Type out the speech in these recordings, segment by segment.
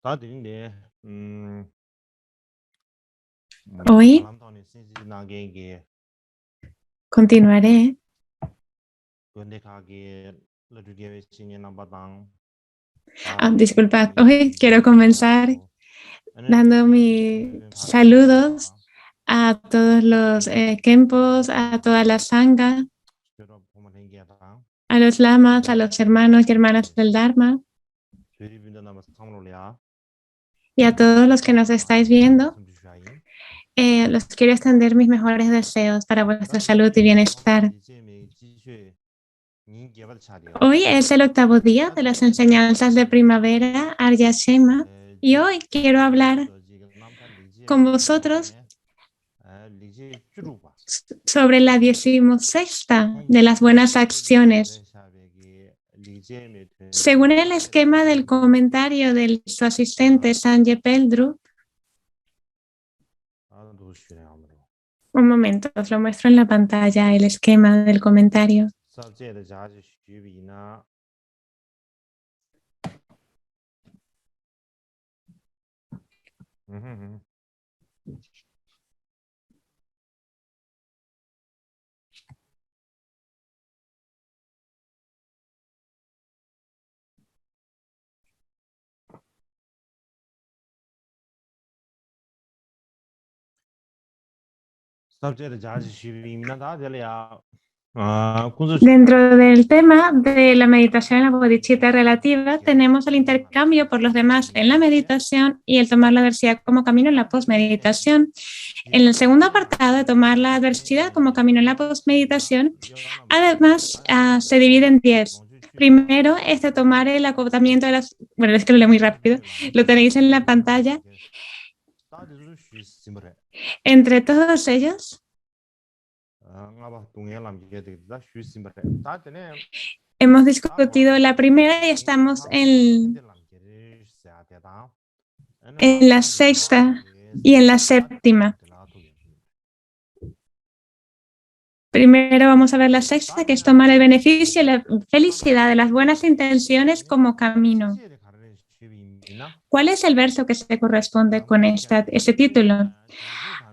다들인데 Hoy 알람타운에 신시나게 continuaré. 근데가게 러주게 신이나 바당 Disculpad, hoy quiero comenzar dando mis saludos a todos los Kempos, a toda la Sangha, a los lamas, a los hermanos y hermanas del Dharma y a todos los que nos estáis viendo. Los quiero extender mis mejores deseos para vuestra salud y bienestar. Hoy es el 8º día de las enseñanzas de primavera Arya Shema y hoy quiero hablar con vosotros sobre la 16ª de las buenas acciones. Según el esquema del comentario de su asistente Sanjay Peldru, un momento, os lo muestro en la pantalla, el esquema del comentario. Dentro del tema de la meditación en la bodhicitta relativa, tenemos el intercambio por los demás en la meditación y el tomar la adversidad como camino en la postmeditación. En el segundo apartado de tomar la adversidad como camino en la postmeditación, además se divide en 10. Primero es de tomar el acotamiento de las... Bueno, es que lo leo muy rápido, lo tenéis en la pantalla. Entre todos ellos, hemos discutido la primera y estamos en la 6ª y en la 7ª. Primero vamos a ver la 6ª, que es tomar el beneficio y la felicidad de las buenas intenciones como camino. ¿Cuál es el verso que se corresponde con este título?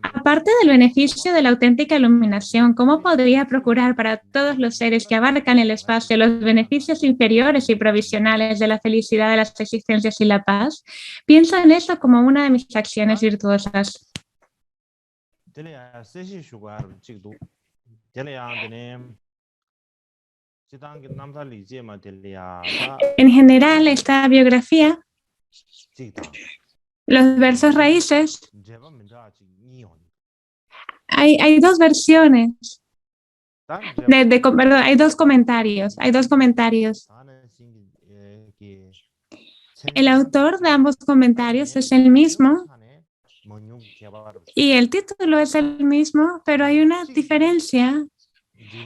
Aparte del beneficio de la auténtica iluminación, ¿cómo podría procurar para todos los seres que abarcan el espacio los beneficios inferiores y provisionales de la felicidad de las existencias y la paz? Pienso en esto como una de mis acciones virtuosas. En general, esta biografía, los versos raíces, hay dos versiones, perdón, hay dos comentarios. El autor de ambos comentarios es el mismo y el título es el mismo, pero hay una diferencia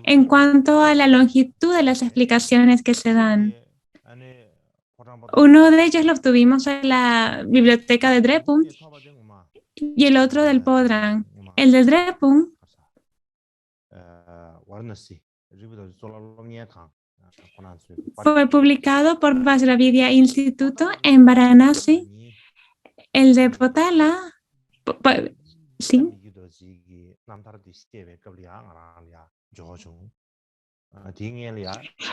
en cuanto a la longitud de las explicaciones que se dan. Uno de ellos lo obtuvimos en la biblioteca de Drepung y el otro del Podran. El de Drepung fue publicado por Vajravidya Instituto en Varanasi. El de Potala, sí.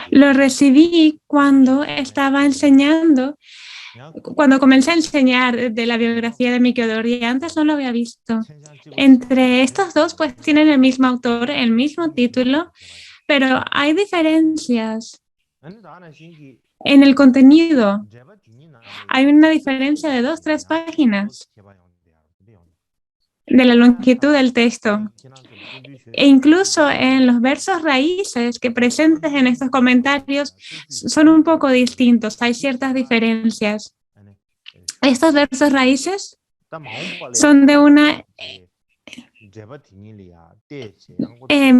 Lo recibí cuando estaba enseñando, cuando comencé a enseñar de la biografía de Mikyo Dori. Antes no lo había visto. Entre estos dos, pues tienen el mismo autor, el mismo título, pero hay diferencias en el contenido. Hay una diferencia de 2-3 páginas de la longitud del texto. E incluso en los versos raíces que presentes en estos comentarios son un poco distintos, hay ciertas diferencias. Estos versos raíces son de una...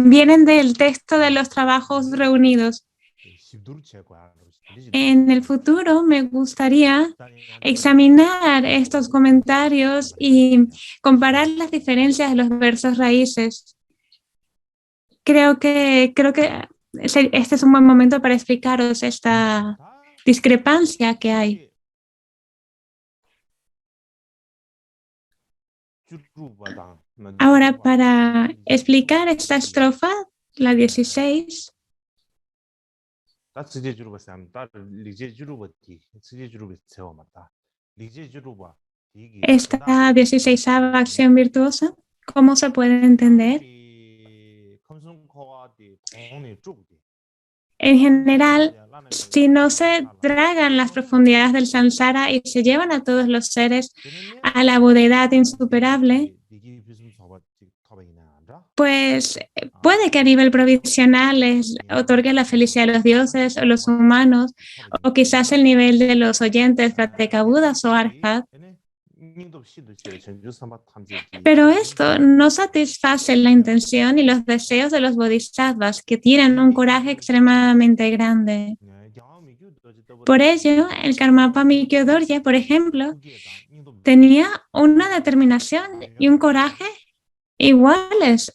vienen del texto de los trabajos reunidos. En el futuro me gustaría examinar estos comentarios y comparar las diferencias de los versos raíces. Creo que este es un buen momento para explicaros esta discrepancia que hay. Ahora, para explicar esta estrofa, la 16, esta 16ª acción virtuosa, ¿cómo se puede entender? En general, si no se tragan las profundidades del samsara y se llevan a todos los seres a la budeidad insuperable, pues puede que a nivel provisional les otorgue la felicidad a los dioses o los humanos, o quizás el nivel de los oyentes Pratyekabudas o Arhat. Pero esto no satisface la intención y los deseos de los bodhisattvas, que tienen un coraje extremadamente grande. Por ello, el Karmapa Mykyo Dorje, por ejemplo, tenía una determinación y un coraje iguales,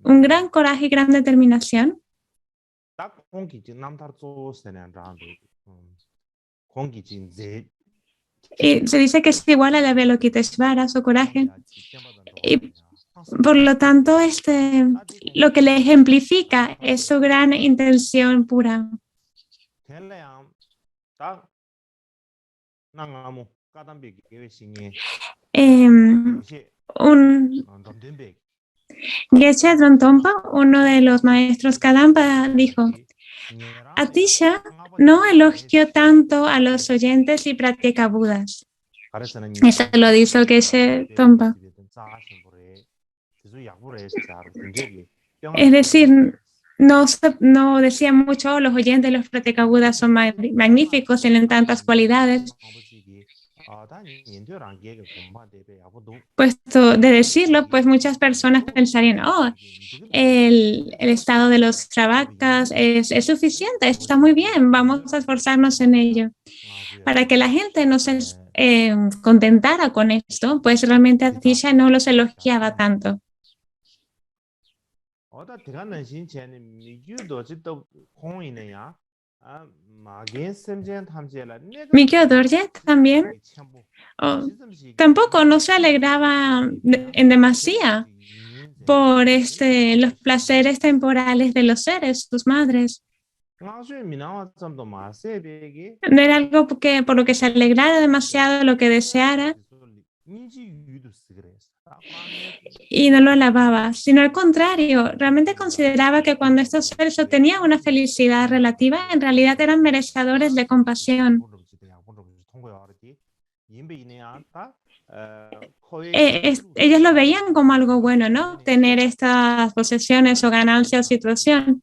un gran coraje y gran determinación. Y se dice que es igual a la Avalokiteshvara, su coraje. Y por lo tanto, lo que le ejemplifica es su gran intención pura. Geshe Drontompa, uno de los maestros Kadampa, dijo: Atisha no elogió tanto a los oyentes y Pratyekabudas. Eso lo dijo Geshe Drontompa. Es decir, no decía mucho: los oyentes, los Pratyekabudas son magníficos, tienen tantas cualidades. Puesto de decirlo, pues muchas personas pensarían: el estado de los Shravakas es suficiente, está muy bien, vamos a esforzarnos en ello. Para que la gente no se contentara con esto, pues realmente Atisha no los elogiaba tanto. Mykyo Dorje también tampoco no se alegraba en demasía por los placeres temporales de los seres, sus madres. No era algo por lo que se alegrara demasiado, lo que deseara, y no lo alababa, sino al contrario, realmente consideraba que cuando estos seres obtenían una felicidad relativa, en realidad eran merecedores de compasión. Ellos lo veían como algo bueno, ¿no? Tener estas posesiones o ganancias o situación.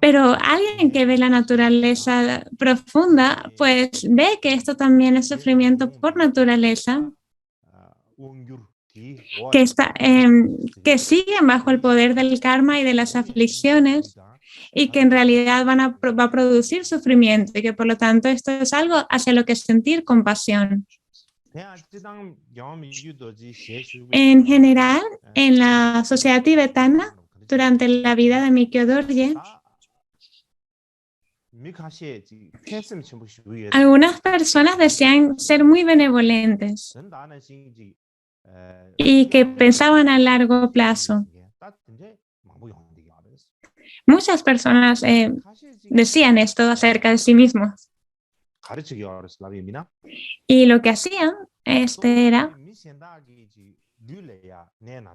Pero alguien que ve la naturaleza profunda, pues ve que esto también es sufrimiento por naturaleza, que siguen bajo el poder del karma y de las aflicciones, y que en realidad va a producir sufrimiento, y que por lo tanto esto es algo hacia lo que sentir compasión. En general, en la sociedad tibetana, durante la vida de Mykyo Dorje, algunas personas desean ser muy benevolentes y que pensaban a largo plazo. Muchas personas decían esto acerca de sí mismos. Y lo que hacían era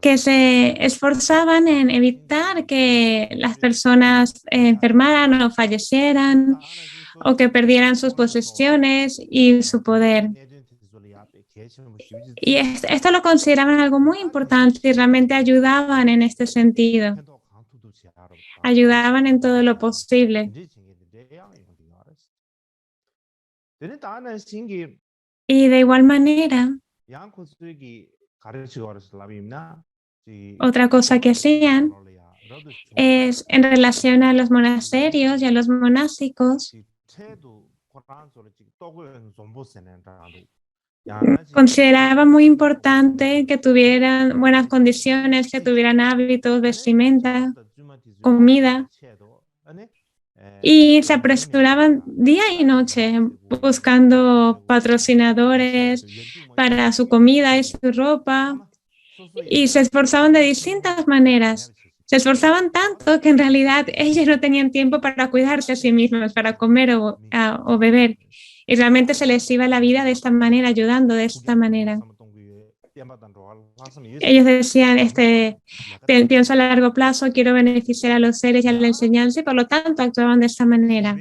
que se esforzaban en evitar que las personas enfermaran o fallecieran, o que perdieran sus posesiones y su poder. Y esto lo consideraban algo muy importante y realmente ayudaban en este sentido. Ayudaban en todo lo posible. Y de igual manera, otra cosa que hacían es, en relación a los monasterios y a los monásticos, consideraba muy importante que tuvieran buenas condiciones, que tuvieran hábitos, vestimenta, comida, y se apresuraban día y noche buscando patrocinadores para su comida y su ropa, y se esforzaban de distintas maneras. Se esforzaban tanto que en realidad ellos no tenían tiempo para cuidarse a sí mismos, para comer o beber. Y realmente se les iba la vida de esta manera, ayudando de esta manera. Ellos decían, pienso a largo plazo, quiero beneficiar a los seres y a la enseñanza, y por lo tanto actuaban de esta manera.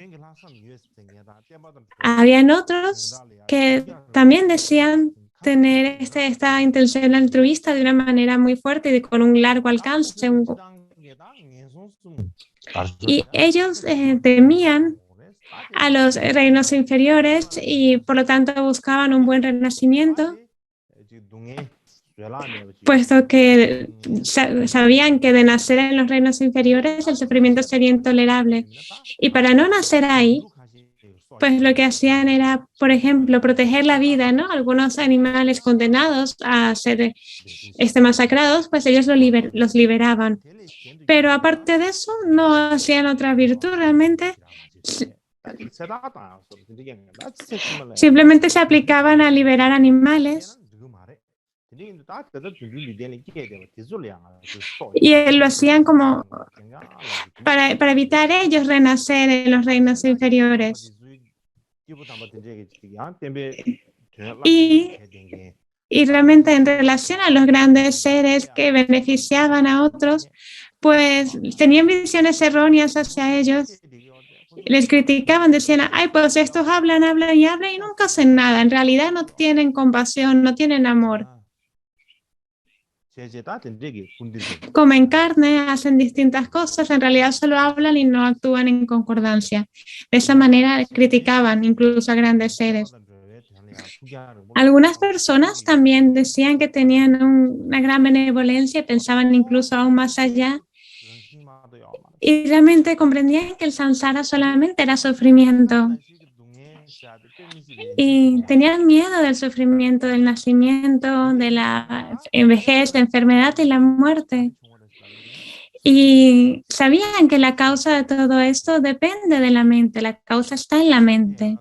Habían otros que también decían tener esta intención altruista de una manera muy fuerte y con un largo alcance. Y ellos temían a los reinos inferiores y por lo tanto buscaban un buen renacimiento, puesto que sabían que de nacer en los reinos inferiores el sufrimiento sería intolerable. Y para no nacer ahí, pues lo que hacían era, por ejemplo, proteger la vida, ¿no? Algunos animales condenados a ser masacrados, pues ellos los liberaban. Pero aparte de eso, no hacían otra virtud realmente. Simplemente se aplicaban a liberar animales. Y lo hacían como para evitar ellos renacer en los reinos inferiores. Y realmente en relación a los grandes seres que beneficiaban a otros, pues tenían visiones erróneas hacia ellos. Les criticaban, decían, ay, pues estos hablan y nunca hacen nada. En realidad no tienen compasión, no tienen amor. Comen carne, hacen distintas cosas, en realidad solo hablan y no actúan en concordancia. De esa manera criticaban incluso a grandes seres. Algunas personas también decían que tenían una gran benevolencia y pensaban incluso aún más allá. Y realmente comprendían que el samsara solamente era sufrimiento. Y tenían miedo del sufrimiento, del nacimiento, de la vejez, la enfermedad y la muerte. Y sabían que la causa de todo esto depende de la mente, la causa está en la mente.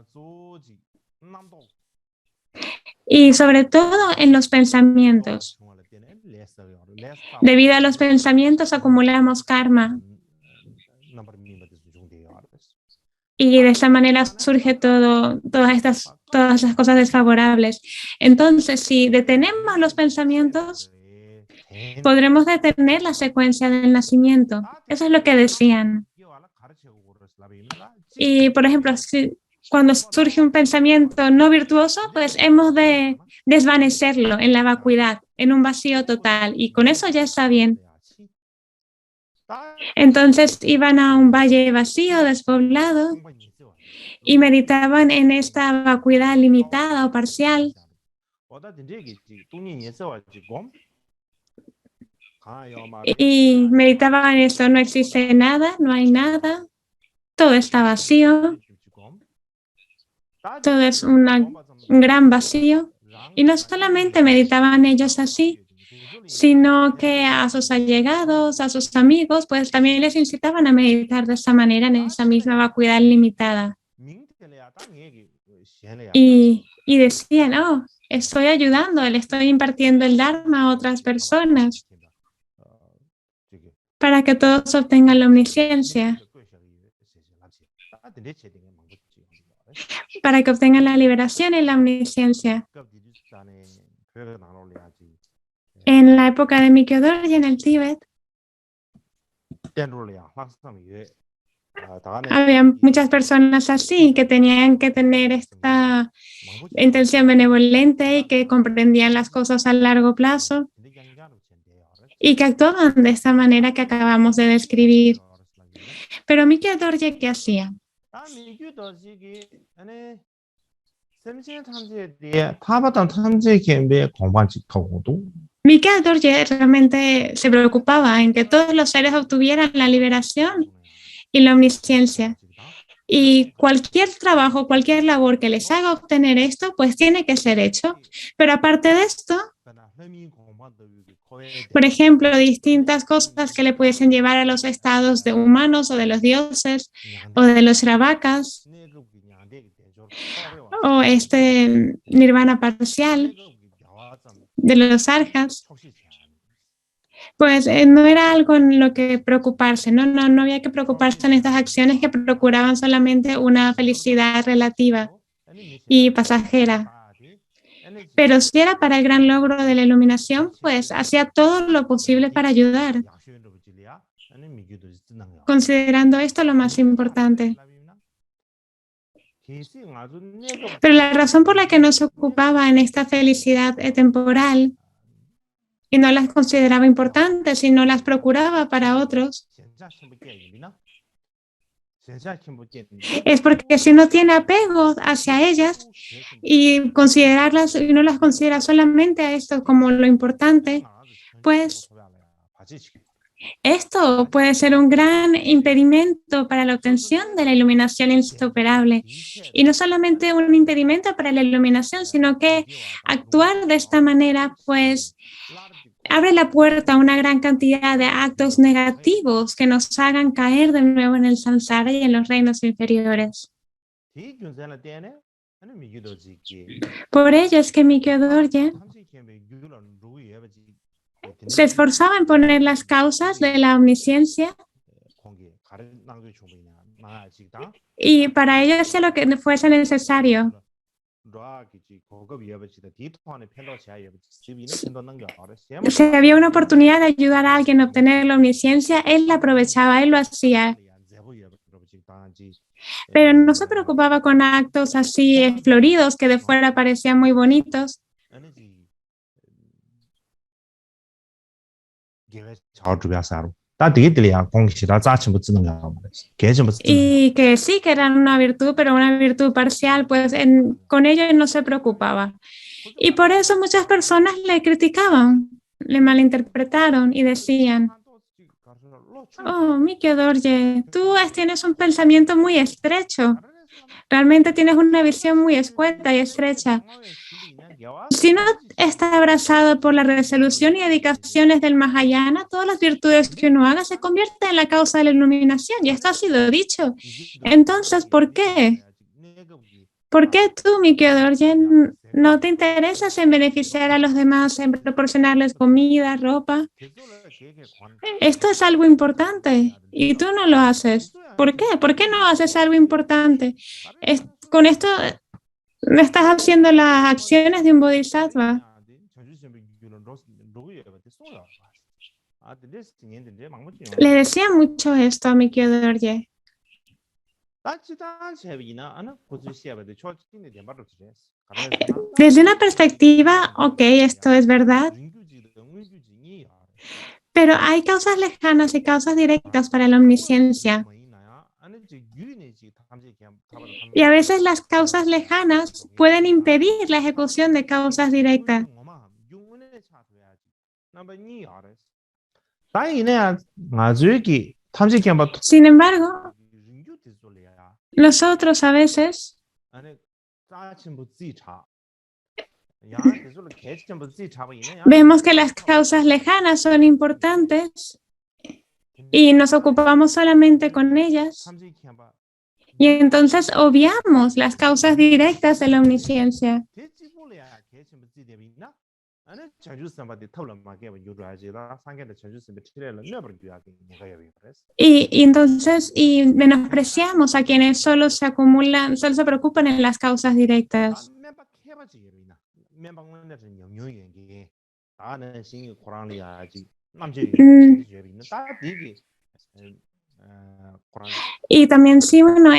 Y sobre todo en los pensamientos. Debido a los pensamientos acumulamos karma. Y de esa manera surge todas las cosas desfavorables. Entonces, si detenemos los pensamientos, podremos detener la secuencia del nacimiento. Eso es lo que decían. Y, por ejemplo, cuando surge un pensamiento no virtuoso, pues hemos de desvanecerlo en la vacuidad, en un vacío total. Y con eso ya está bien. Entonces iban a un valle vacío, despoblado, y meditaban en esta vacuidad limitada o parcial. Y meditaban en esto, no existe nada, no hay nada, todo está vacío, todo es un gran vacío. Y no solamente meditaban ellos así, sino que a sus allegados, a sus amigos, pues también les incitaban a meditar de esa manera, en esa misma vacuidad limitada. Y decían, oh, estoy ayudando, le estoy impartiendo el Dharma a otras personas para que todos obtengan la omnisciencia, para que obtengan la liberación y la omnisciencia. En la época de Mikyo Dorje en el Tíbet, había muchas personas así que tenían que tener esta intención benevolente y que comprendían las cosas a largo plazo y que actuaban de esta manera que acabamos de describir. Pero Mikyo Dorje, ¿qué hacía? Mikyo Dorje realmente se preocupaba en que todos los seres obtuvieran la liberación y la omnisciencia. Y cualquier trabajo, cualquier labor que les haga obtener esto, pues tiene que ser hecho. Pero aparte de esto, por ejemplo, distintas cosas que le pudiesen llevar a los estados de humanos o de los dioses o de los Shravakas o nirvana parcial de los arhats. Pues no era algo en lo que preocuparse, no había que preocuparse en estas acciones que procuraban solamente una felicidad relativa y pasajera. Pero si era para el gran logro de la iluminación, pues hacía todo lo posible para ayudar, considerando esto lo más importante. Pero la razón por la que no se ocupaba en esta felicidad temporal y no las consideraba importantes y no las procuraba para otros, es porque si no tiene apego hacia ellas y considerarlas y no las considera solamente a esto como lo importante, pues esto puede ser un gran impedimento para la obtención de la iluminación insuperable. Y no solamente un impedimento para la iluminación, sino que actuar de esta manera, pues, abre la puerta a una gran cantidad de actos negativos que nos hagan caer de nuevo en el samsara y en los reinos inferiores. Por ello es que Mikyo Dorje se esforzaba en poner las causas de la omnisciencia y para ello hacía lo que fuese necesario. Si había una oportunidad de ayudar a alguien a obtener la omnisciencia, él la aprovechaba, él lo hacía. Pero no se preocupaba con actos así floridos que de fuera parecían muy bonitos. Y que sí, que eran una virtud, pero una virtud parcial, pues con ello no se preocupaba. Y por eso muchas personas le criticaban, le malinterpretaron y decían: oh, Mikyo Dorje, tú tienes un pensamiento muy estrecho. Realmente tienes una visión muy escueta y estrecha. Si no está abrazado por la resolución y dedicaciones del Mahayana, todas las virtudes que uno haga se convierten en la causa de la iluminación. Y esto ha sido dicho. Entonces, ¿por qué? ¿Por qué tú, Mikyo Dorje, no te interesas en beneficiar a los demás, en proporcionarles comida, ropa? Esto es algo importante y tú no lo haces. ¿Por qué? ¿Por qué no haces algo importante? Con esto no estás haciendo las acciones de un bodhisattva. Le decía mucho esto a Mikyo Dorje. Desde una perspectiva, ok, esto es verdad, pero hay causas lejanas y causas directas para la omnisciencia. Y a veces las causas lejanas pueden impedir la ejecución de causas directas. Sin embargo, nosotros a veces vemos que las causas lejanas son importantes y nos ocupamos solamente con ellas. Y entonces obviamos las causas directas de la omnisciencia. Y entonces menospreciamos a quienes solo se preocupan en las causas directas. Y también si uno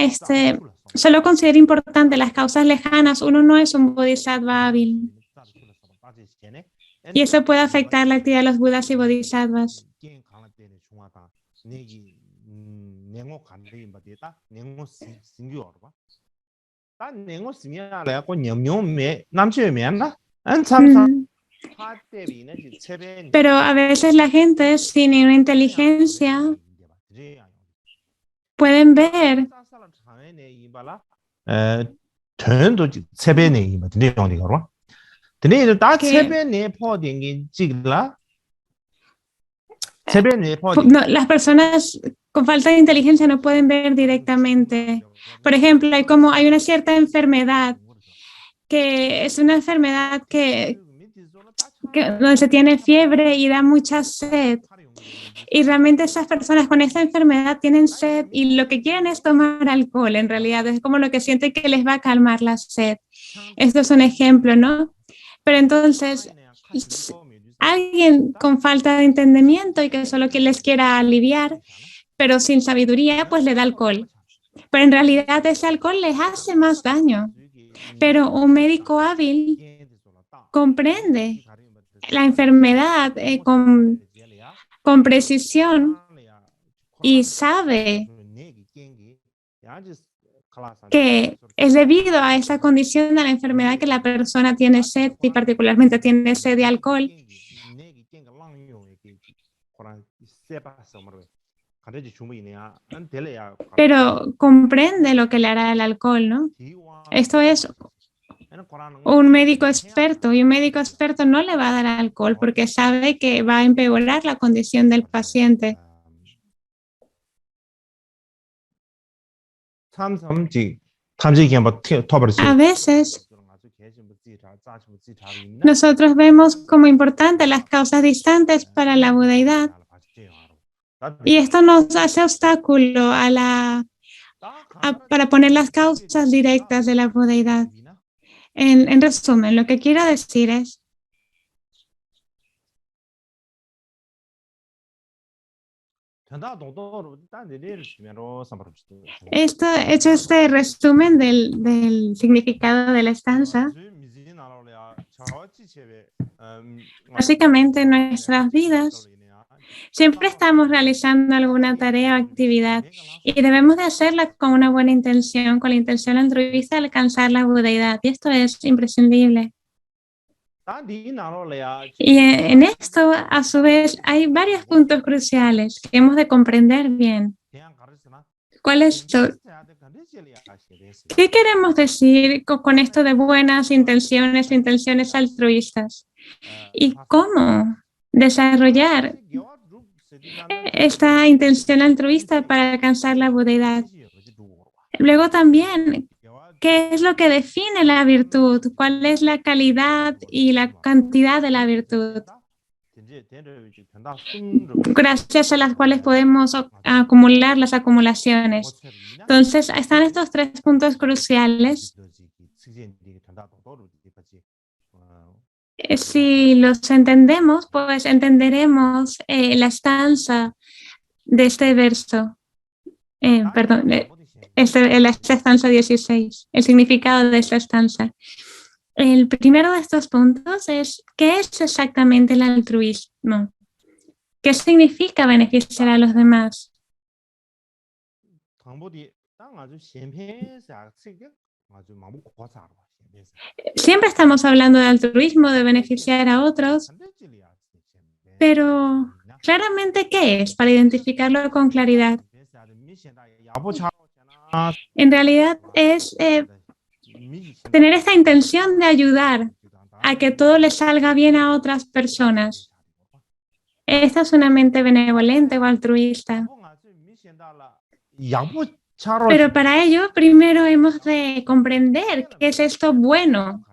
solo considera importante las causas lejanas, uno no es un bodhisattva hábil. Y eso puede afectar la actividad de los budas y bodhisattvas. Pero a veces la gente sin una inteligencia pueden ver las personas con falta de inteligencia no pueden ver directamente. Por ejemplo, hay una cierta enfermedad que es una enfermedad que donde se tiene fiebre y da mucha sed. Y realmente esas personas con esta enfermedad tienen sed y lo que quieren es tomar alcohol, en realidad. Es como lo que sienten que les va a calmar la sed. Esto es un ejemplo, ¿no? Pero entonces, alguien con falta de entendimiento y que solo que les quiera aliviar, pero sin sabiduría, pues le da alcohol. Pero en realidad ese alcohol les hace más daño. Pero un médico hábil comprende la enfermedad con precisión y sabe que es debido a esa condición de la enfermedad que la persona tiene sed y particularmente tiene sed de alcohol. Pero comprende lo que le hará el alcohol, ¿no? Esto es un médico experto y un médico experto no le va a dar alcohol porque sabe que va a empeorar la condición del paciente. A veces nosotros vemos como importantes las causas distantes para la budeidad y esto nos hace obstáculo para poner las causas directas de la budeidad. En resumen, lo que quiero decir es hecho este resumen del significado de la estanza. Básicamente en nuestras vidas siempre estamos realizando alguna tarea o actividad y debemos de hacerla con una buena intención, con la intención altruista de alcanzar la budeidad, y esto es imprescindible. Y en esto, a su vez, hay varios puntos cruciales que hemos de comprender bien. ¿Cuáles son? ¿Qué queremos decir con esto de buenas intenciones, intenciones altruistas? ¿Y cómo desarrollar esta intención altruista para alcanzar la budeidad? Luego también, ¿qué es lo que define la virtud? ¿Cuál es la calidad y la cantidad de la virtud? Gracias a las cuales podemos acumular las acumulaciones. Entonces, están estos tres puntos cruciales. Si los entendemos, pues entenderemos la estanza de este verso. Perdón, esta estanza 16, el significado de esta estanza. El primero de estos puntos es, ¿qué es exactamente el altruismo? ¿Qué significa beneficiar a los demás? Siempre estamos hablando de altruismo, de beneficiar a otros, pero claramente, ¿qué es? Para identificarlo con claridad. En realidad es tener esta intención de ayudar a que todo le salga bien a otras personas. Esta es una mente benevolente o altruista. Pero para ello, primero hemos de comprender qué es esto bueno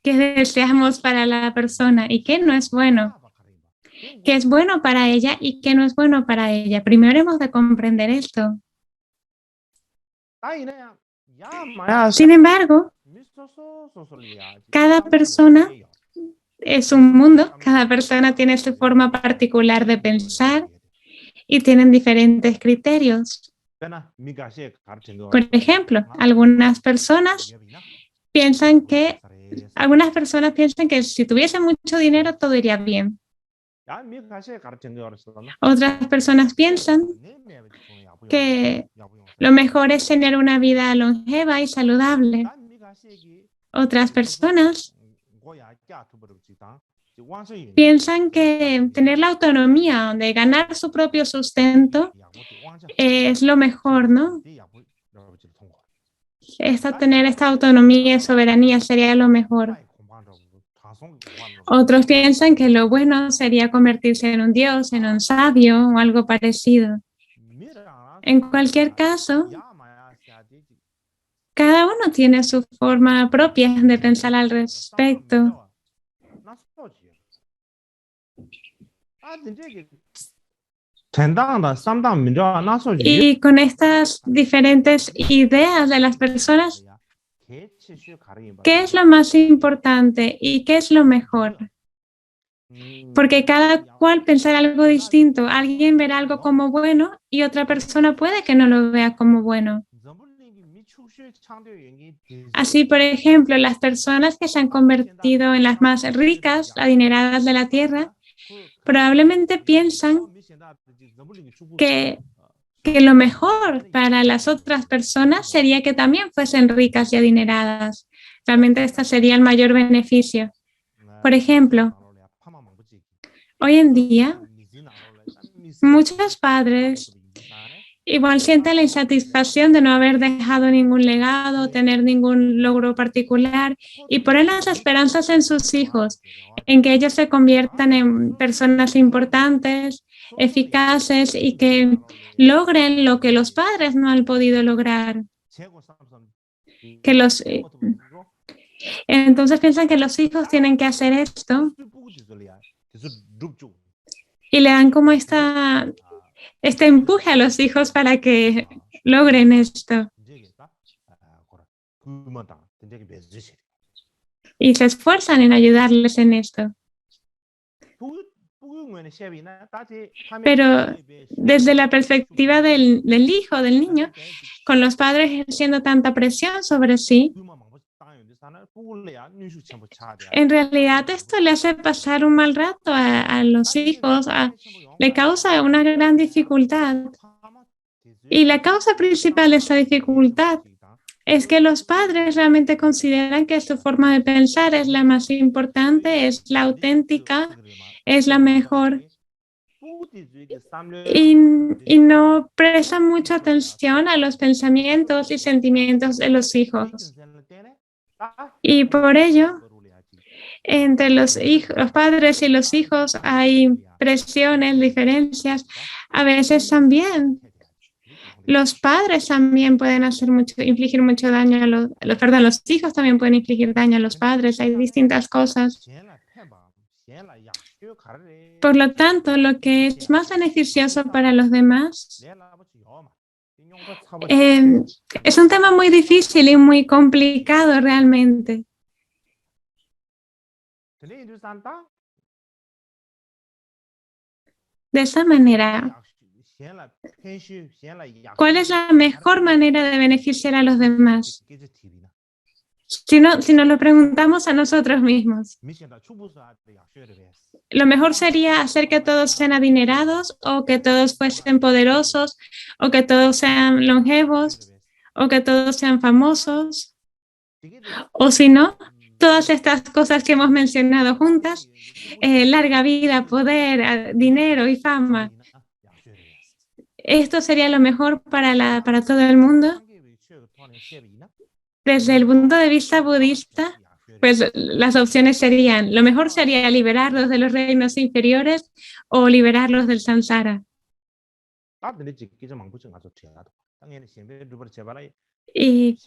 que deseamos para la persona y qué no es bueno. Qué es bueno para ella y qué no es bueno para ella. Primero hemos de comprender esto. Sin embargo, cada persona es un mundo, cada persona tiene su forma particular de pensar y tienen diferentes criterios. Por ejemplo, algunas personas piensan que si tuviese mucho dinero todo iría bien. Otras personas piensan que lo mejor es tener una vida longeva y saludable. Otras personas piensan que tener la autonomía de ganar su propio sustento es lo mejor, ¿no? Tener esta autonomía y soberanía sería lo mejor. Otros piensan que lo bueno sería convertirse en un dios, en un sabio o algo parecido. En cualquier caso, cada uno tiene su forma propia de pensar al respecto. Y con estas diferentes ideas de las personas, ¿qué es lo más importante y qué es lo mejor? Porque cada cual pensará algo distinto. Alguien verá algo como bueno y otra persona puede que no lo vea como bueno. Así, por ejemplo, las personas que se han convertido en las más ricas, adineradas de la tierra, probablemente piensan que lo mejor para las otras personas sería que también fuesen ricas y adineradas. Realmente este sería el mayor beneficio. Por ejemplo, hoy en día, muchos padres igual sienten la insatisfacción de no haber dejado ningún legado, tener ningún logro particular y ponen las esperanzas en sus hijos, en que ellos se conviertan en personas importantes, eficaces y que logren lo que los padres no han podido lograr. Entonces piensan que los hijos tienen que hacer esto y le dan como este empuje a los hijos para que logren esto. Y se esfuerzan en ayudarles en esto. Pero desde la perspectiva del hijo, del niño, con los padres ejerciendo tanta presión sobre sí, en realidad esto le hace pasar un mal rato a los hijos, le causa una gran dificultad. Y la causa principal de esa dificultad es que los padres realmente consideran que su forma de pensar es la más importante, es la auténtica, es la mejor. Y no prestan mucha atención a los pensamientos y sentimientos de los hijos. Y por ello, entre los padres y los hijos hay presiones, diferencias. A veces también los padres también pueden infligir mucho daño los hijos también pueden infligir daño a los padres. Hay distintas cosas. Por lo tanto, lo que es más beneficioso para los demás es un tema muy difícil y muy complicado realmente. De esa manera, ¿cuál es la mejor manera de beneficiar a los demás? Si nos lo preguntamos a nosotros mismos, lo mejor sería hacer que todos sean adinerados o que todos fuesen poderosos o que todos sean longevos o que todos sean famosos. O si no, todas estas cosas que hemos mencionado juntas, larga vida, poder, dinero y fama. Esto sería lo mejor para todo el mundo. Desde el punto de vista budista, pues las opciones serían, lo mejor sería liberarlos de los reinos inferiores o liberarlos del samsara. Y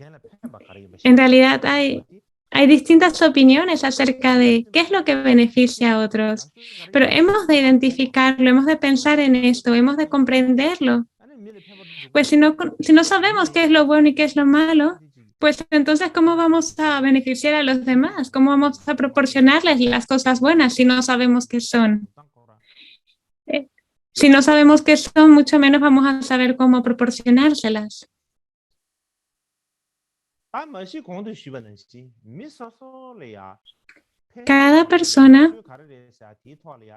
en realidad hay distintas opiniones acerca de qué es lo que beneficia a otros, pero hemos de identificarlo, hemos de pensar en esto, hemos de comprenderlo. Pues si no sabemos qué es lo bueno y qué es lo malo, pues entonces ¿cómo vamos a beneficiar a los demás? ¿Cómo vamos a proporcionarles las cosas buenas si no sabemos qué son? Si no sabemos qué son, mucho menos vamos a saber cómo proporcionárselas. Cada persona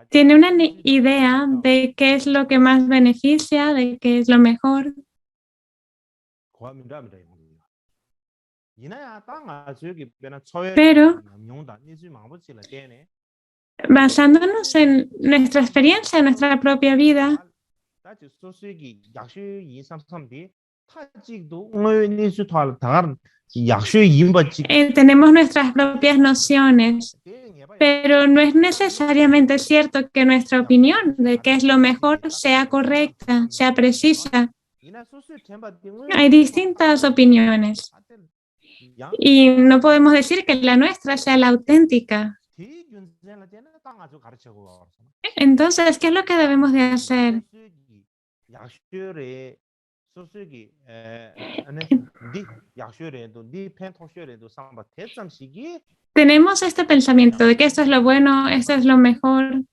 tiene una idea de qué es lo que más beneficia, de qué es lo mejor. Pero basándonos en nuestra experiencia, en nuestra propia vida, tenemos nuestras propias nociones, pero no es necesariamente cierto que nuestra opinión de qué es lo mejor sea correcta, sea precisa. Hay distintas opiniones y no podemos decir que la nuestra sea la auténtica. Entonces, ¿qué es lo que debemos de hacer? Tenemos este pensamiento de que esto es lo bueno, esto es lo mejor,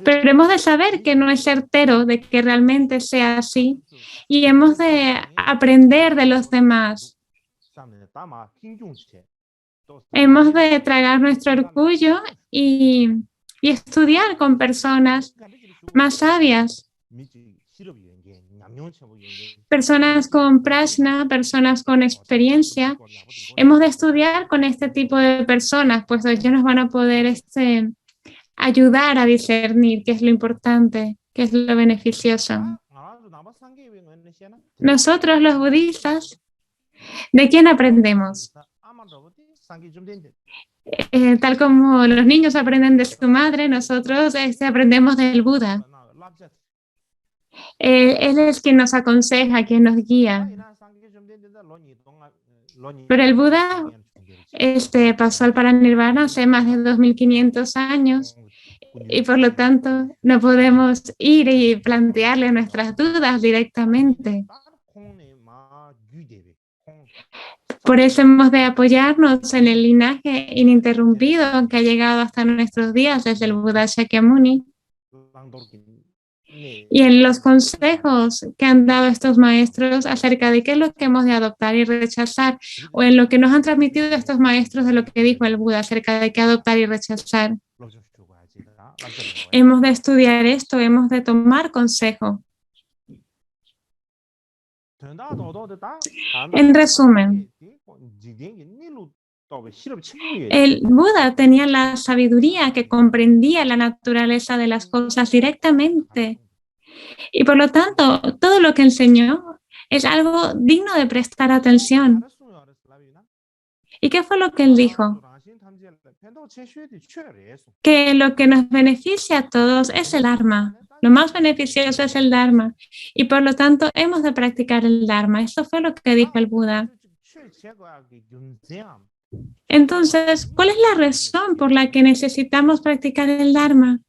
pero hemos de saber que no es certero de que realmente sea así y hemos de aprender de los demás. Hemos de tragar nuestro orgullo y estudiar con personas más sabias, personas con prajna, personas con experiencia. Hemos de estudiar con este tipo de personas, pues ellos nos van a poder ayudar a discernir qué es lo importante, qué es lo beneficioso. Nosotros, los budistas, ¿de quién aprendemos? Tal como los niños aprenden de su madre, nosotros aprendemos del Buda. Él es quien nos aconseja, quien nos guía. Pero el Buda pasó al Paranirvana hace más de 2500 años y por lo tanto no podemos ir y plantearle nuestras dudas directamente. Por eso hemos de apoyarnos en el linaje ininterrumpido que ha llegado hasta nuestros días desde el Buda Shakyamuni y en los consejos que han dado estos maestros acerca de qué es lo que hemos de adoptar y rechazar, o en lo que nos han transmitido estos maestros de lo que dijo el Buda acerca de qué adoptar y rechazar. Hemos de estudiar esto, hemos de tomar consejo. En resumen, el Buda tenía la sabiduría que comprendía la naturaleza de las cosas directamente y por lo tanto todo lo que enseñó es algo digno de prestar atención. ¿Y qué fue lo que él dijo? Que lo que nos beneficia a todos es el Dharma. Lo más beneficioso es el Dharma y por lo tanto hemos de practicar el Dharma. Esto fue lo que dijo el Buda. Entonces, ¿cuál es la razón por la que necesitamos practicar el Dharma?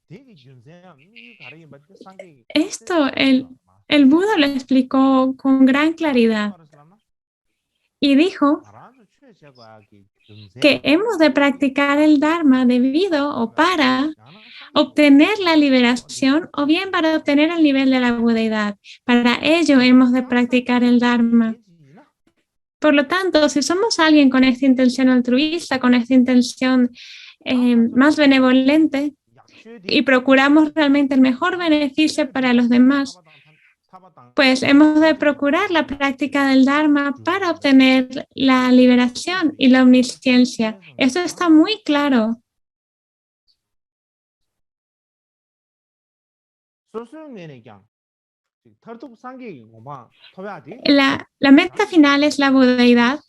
Esto el Buda lo explicó con gran claridad y dijo que hemos de practicar el Dharma debido o para obtener la liberación o bien para obtener el nivel de la budeidad. Para ello hemos de practicar el Dharma. Por lo tanto, si somos alguien con esta intención altruista, con esta intención más benevolente y procuramos realmente el mejor beneficio para los demás, pues hemos de procurar la práctica del Dharma para obtener la liberación y la omnisciencia. Esto está muy claro. La meta final es la budeidad,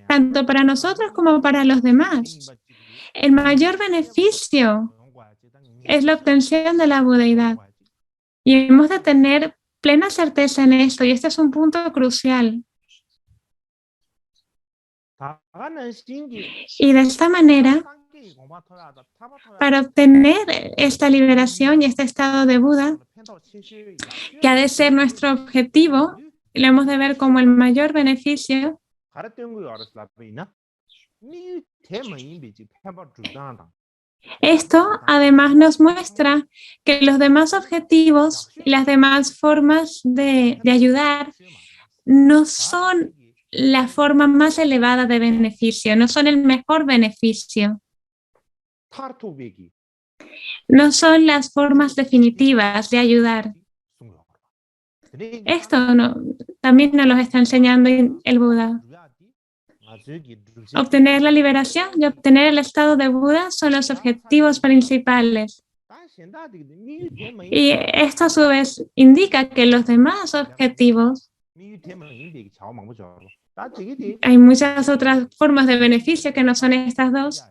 tanto para nosotros como para los demás. El mayor beneficio es la obtención de la budeidad. Y hemos de tener plena certeza en esto, y este es un punto crucial. Y de esta manera, para obtener esta liberación y este estado de Buda, que ha de ser nuestro objetivo, lo hemos de ver como el mayor beneficio, esto además nos muestra que los demás objetivos y las demás formas de ayudar no son la forma más elevada de beneficio, no son el mejor beneficio. No son las formas definitivas de ayudar. Esto también nos lo está enseñando el Buda. Obtener la liberación y obtener el estado de Buda son los objetivos principales. Y esto a su vez indica que los demás objetivos, hay muchas otras formas de beneficio que no son estas dos,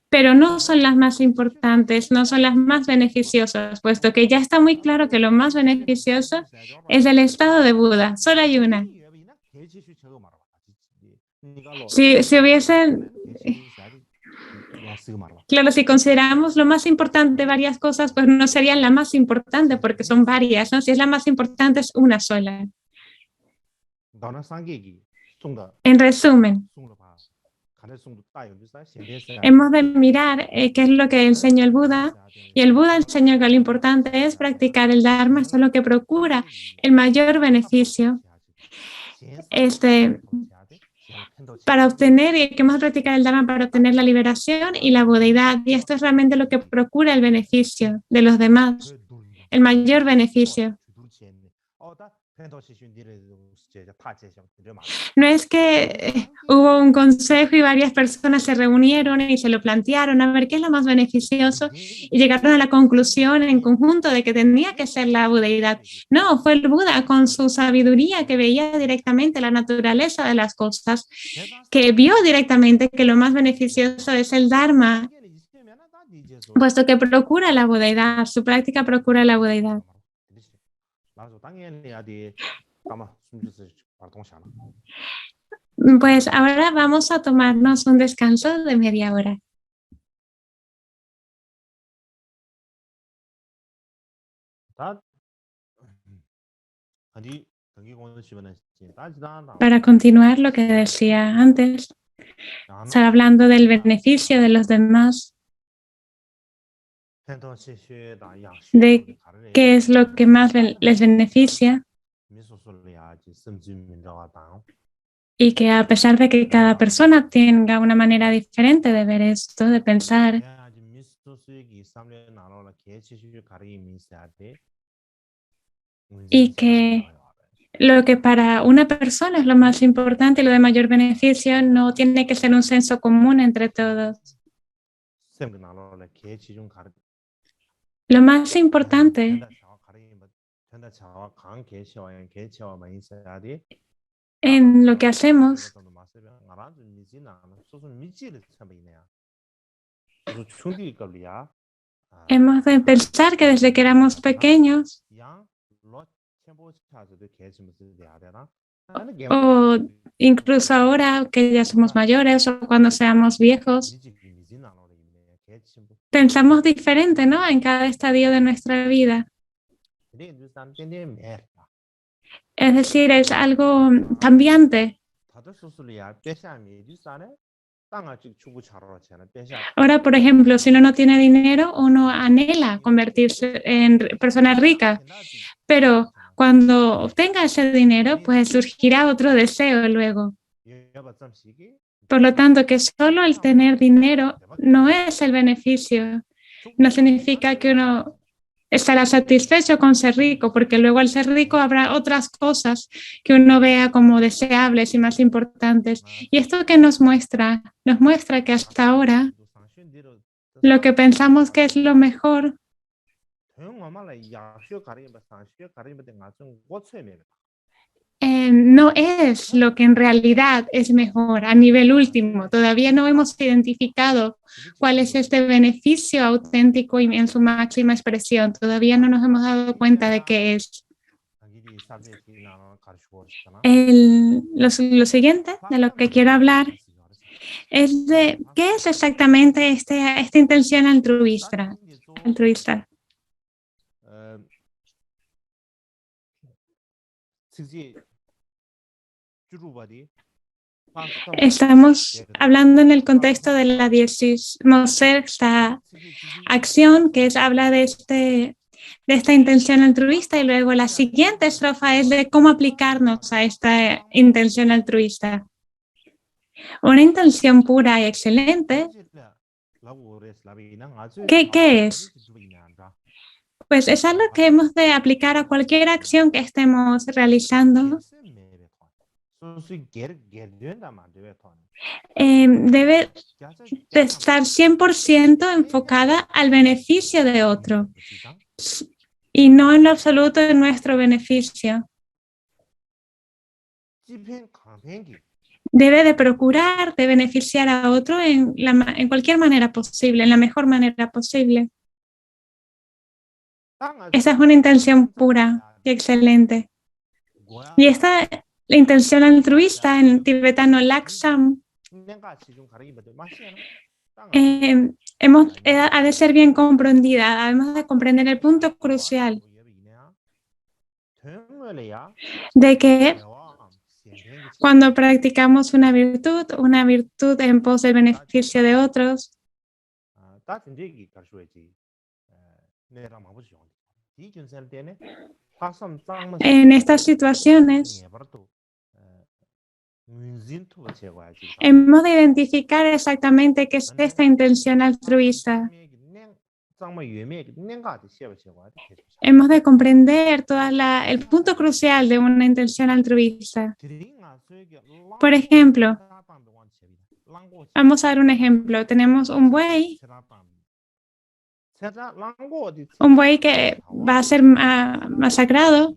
pero no son las más importantes, no son las más beneficiosas, puesto que ya está muy claro que lo más beneficioso es el estado de Buda. Solo hay una. Si hubiesen Claro, si consideramos lo más importante varias cosas, pues no serían la más importante porque son varias, ¿no? Si es la más importante es una sola. En resumen, hemos de mirar qué es lo que enseña el Buda, y el Buda enseñó que lo importante es practicar el Dharma, esto es lo que procura el mayor beneficio para obtener, y que hemos de practicar el Dharma para obtener la liberación y la budeidad, y esto es realmente lo que procura el beneficio de los demás, el mayor beneficio. No es que hubo un consejo y varias personas se reunieron y se lo plantearon a ver qué es lo más beneficioso y llegaron a la conclusión en conjunto de que tenía que ser la budeidad. No, fue el Buda con su sabiduría que veía directamente la naturaleza de las cosas, que vio directamente que lo más beneficioso es el Dharma, puesto que procura la budeidad, su práctica procura la budeidad. Pues ahora vamos a tomarnos un descanso de media hora. Para continuar lo que decía antes, estar hablando del beneficio de los demás, de qué es lo que más les beneficia, y que a pesar de que cada persona tenga una manera diferente de ver esto, de pensar, y que lo que para una persona es lo más importante y lo de mayor beneficio no tiene que ser un senso común entre todos. Lo más importante en lo que hacemos hemos de pensar que desde que éramos pequeños o incluso ahora que ya somos mayores o cuando seamos viejos, pensamos diferente, ¿no? En cada estadio de nuestra vida. Es decir, es algo cambiante. Ahora, por ejemplo, si uno no tiene dinero, uno anhela convertirse en persona rica, pero cuando obtenga ese dinero, pues surgirá otro deseo luego. Por lo tanto, que solo el tener dinero no es el beneficio. No significa que uno estará satisfecho con ser rico, porque luego al ser rico habrá otras cosas que uno vea como deseables y más importantes. Y esto que nos muestra que hasta ahora lo que pensamos que es lo mejor no es lo que en realidad es mejor a nivel último. Todavía no hemos identificado cuál es este beneficio auténtico y en su máxima expresión. Todavía no nos hemos dado cuenta de qué es. Lo siguiente de lo que quiero hablar es de qué es exactamente esta intención altruista. Estamos hablando en el contexto de la 16ª acción, que habla de esta intención altruista, y luego la siguiente estrofa es de cómo aplicarnos a esta intención altruista. Una intención pura y excelente, ¿qué es? Pues es algo que hemos de aplicar a cualquier acción que estemos realizando. Debe de estar 100% enfocada al beneficio de otro y no en lo absoluto en nuestro beneficio. Debe de procurar de beneficiar a otro en cualquier manera posible, en la mejor manera posible. Esa es una intención pura y excelente. Y esta la intención altruista en tibetano laksam ha de ser bien comprendida, además de comprender el punto crucial de que cuando practicamos una virtud en pos del beneficio de otros, en estas situaciones hemos de identificar exactamente qué es esta intención altruista. Hemos de comprender el punto crucial de una intención altruista. Por ejemplo, vamos a dar un ejemplo. Tenemos un buey que va a ser masacrado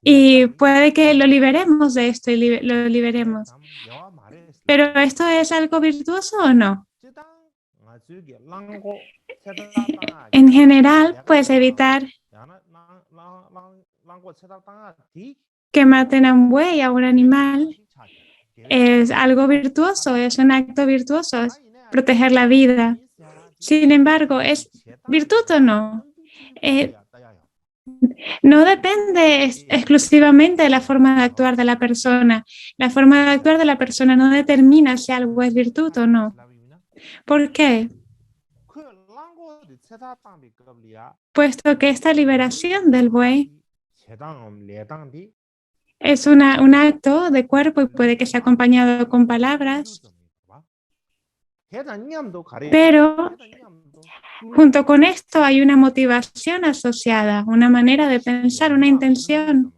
y puede que lo liberemos de esto y lo liberemos. ¿Pero esto es algo virtuoso o no? En general, puedes evitar que maten a un buey, a un animal. Es algo virtuoso, es un acto virtuoso, es proteger la vida. Sin embargo, ¿es virtud o no? No depende exclusivamente de la forma de actuar de la persona. La forma de actuar de la persona no determina si algo es virtud o no. ¿Por qué? Puesto que esta liberación del buey es un acto de cuerpo y puede que sea acompañado con palabras, pero junto con esto hay una motivación asociada, una manera de pensar, una intención.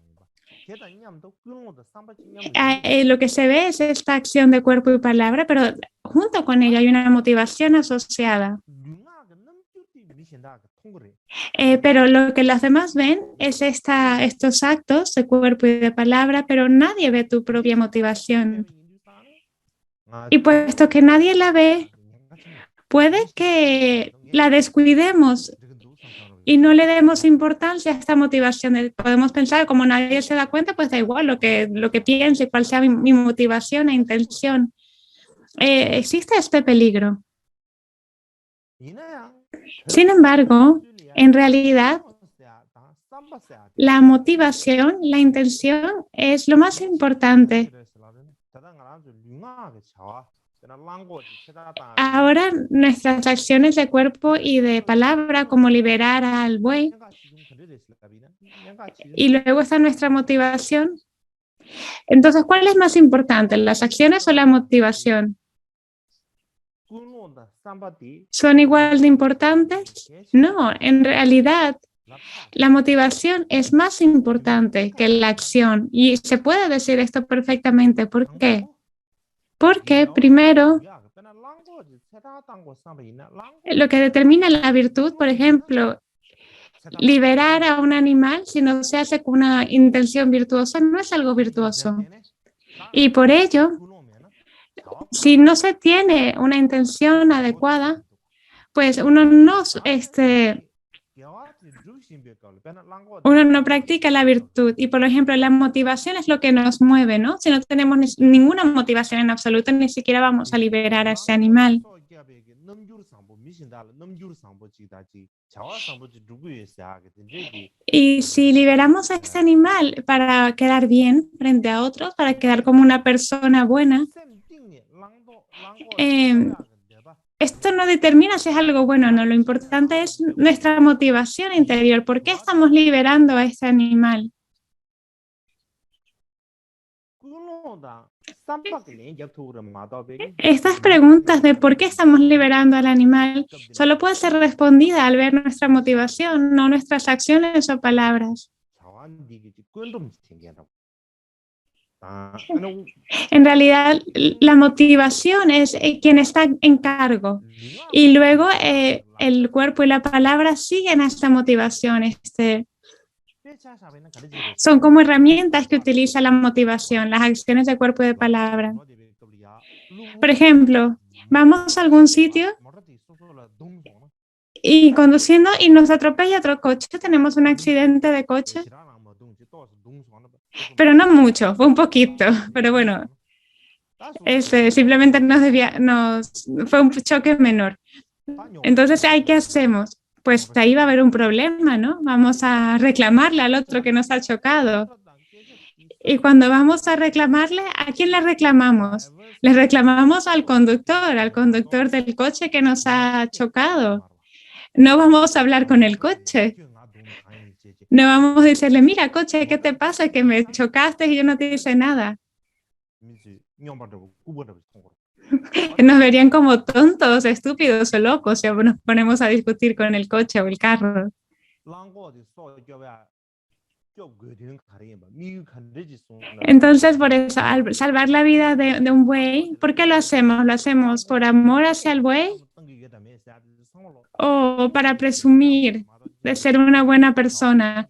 Lo que se ve es esta acción de cuerpo y palabra, pero junto con ella hay una motivación asociada. Pero lo que los demás ven es estos actos de cuerpo y de palabra, pero nadie ve tu propia motivación. Y puesto que nadie la ve, puede que la descuidemos y no le demos importancia a esta motivación. Podemos pensar, como nadie se da cuenta, pues da igual lo que piense, cuál sea mi motivación e intención. Existe este peligro. Sin embargo, en realidad, la motivación, la intención es lo más importante. Ahora, nuestras acciones de cuerpo y de palabra, como liberar al buey, y luego está nuestra motivación. Entonces, ¿cuál es más importante, las acciones o la motivación? ¿Son igual de importantes? No, en realidad la motivación es más importante que la acción y se puede decir esto perfectamente. ¿Por qué? Porque primero, lo que determina la virtud, por ejemplo, liberar a un animal si no se hace con una intención virtuosa no es algo virtuoso. Y por ello, si no se tiene una intención adecuada, pues uno no practica la virtud. Y por ejemplo, la motivación es lo que nos mueve, ¿no? Si no tenemos ninguna motivación en absoluto, ni siquiera vamos a liberar a ese animal. Y si liberamos a este animal para quedar bien frente a otros, para quedar como una persona buena, esto no determina si es algo bueno o no. Lo importante es nuestra motivación interior. ¿Por qué estamos liberando a este animal? Estas preguntas de por qué estamos liberando al animal solo pueden ser respondidas al ver nuestra motivación, no nuestras acciones o palabras. En realidad, la motivación es quien está en cargo y luego el cuerpo y la palabra siguen a esta motivación. Son como herramientas que utiliza la motivación, las acciones de cuerpo y de palabra. Por ejemplo, vamos a algún sitio y conduciendo y nos atropella otro coche. Tenemos un accidente de coche, pero no mucho, fue un poquito, pero bueno. Simplemente fue un choque menor. Entonces, ¿qué hacemos? Pues ahí va a haber un problema, ¿no? Vamos a reclamarle al otro que nos ha chocado. Y cuando vamos a reclamarle, ¿a quién le reclamamos? Le reclamamos al conductor del coche que nos ha chocado. No vamos a hablar con el coche. No vamos a decirle, mira, coche, ¿qué te pasa? Que me chocaste y yo no te hice nada. Nos verían como tontos, estúpidos o locos si nos ponemos a discutir con el coche o el carro. Entonces, por eso, al salvar la vida de un buey, ¿por qué lo hacemos? ¿Lo hacemos por amor hacia el buey o para presumir de ser una buena persona?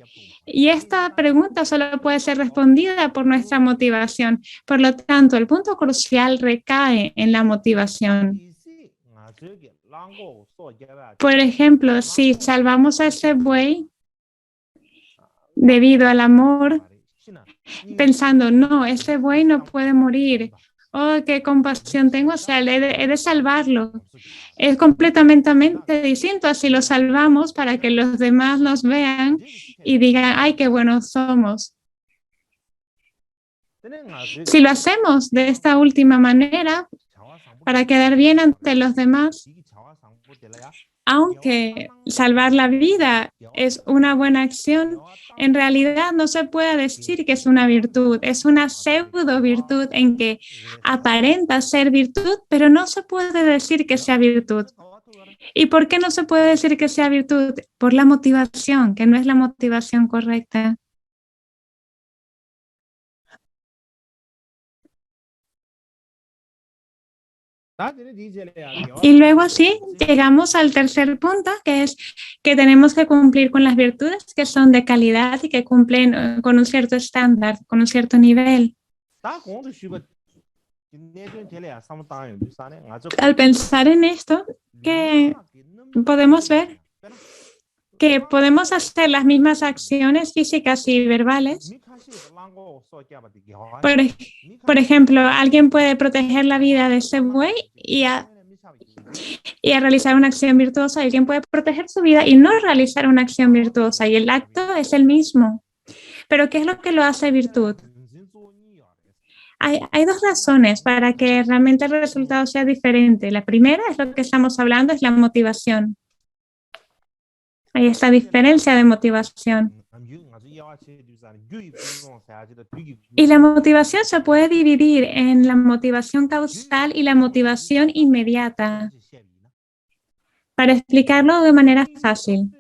Y esta pregunta solo puede ser respondida por nuestra motivación. Por lo tanto, el punto crucial recae en la motivación. Por ejemplo, si salvamos a ese buey debido al amor, pensando, no, ese buey no puede morir. Oh, qué compasión tengo, o sea, he de salvarlo. Es completamente distinto a si lo salvamos para que los demás nos vean y digan, ay, qué buenos somos. Si lo hacemos de esta última manera, para quedar bien ante los demás, aunque salvar la vida es una buena acción, en realidad no se puede decir que es una virtud, es una pseudo virtud en que aparenta ser virtud, pero no se puede decir que sea virtud. ¿Y por qué no se puede decir que sea virtud? Por la motivación, que no es la motivación correcta. Y luego así llegamos al tercer punto, que es que tenemos que cumplir con las virtudes que son de calidad y que cumplen con un cierto estándar, con un cierto nivel. Al pensar en esto, que podemos ver que podemos hacer las mismas acciones físicas y verbales. Por ejemplo, alguien puede proteger la vida de ese buey y a realizar una acción virtuosa. Alguien puede proteger su vida y no realizar una acción virtuosa. Y el acto es el mismo. Pero ¿qué es lo que lo hace virtud? Hay dos razones para que realmente el resultado sea diferente. La primera es lo que estamos hablando, es la motivación. Hay esta diferencia de motivación. Y la motivación se puede dividir en la motivación causal y la motivación inmediata. Para explicarlo de manera fácil,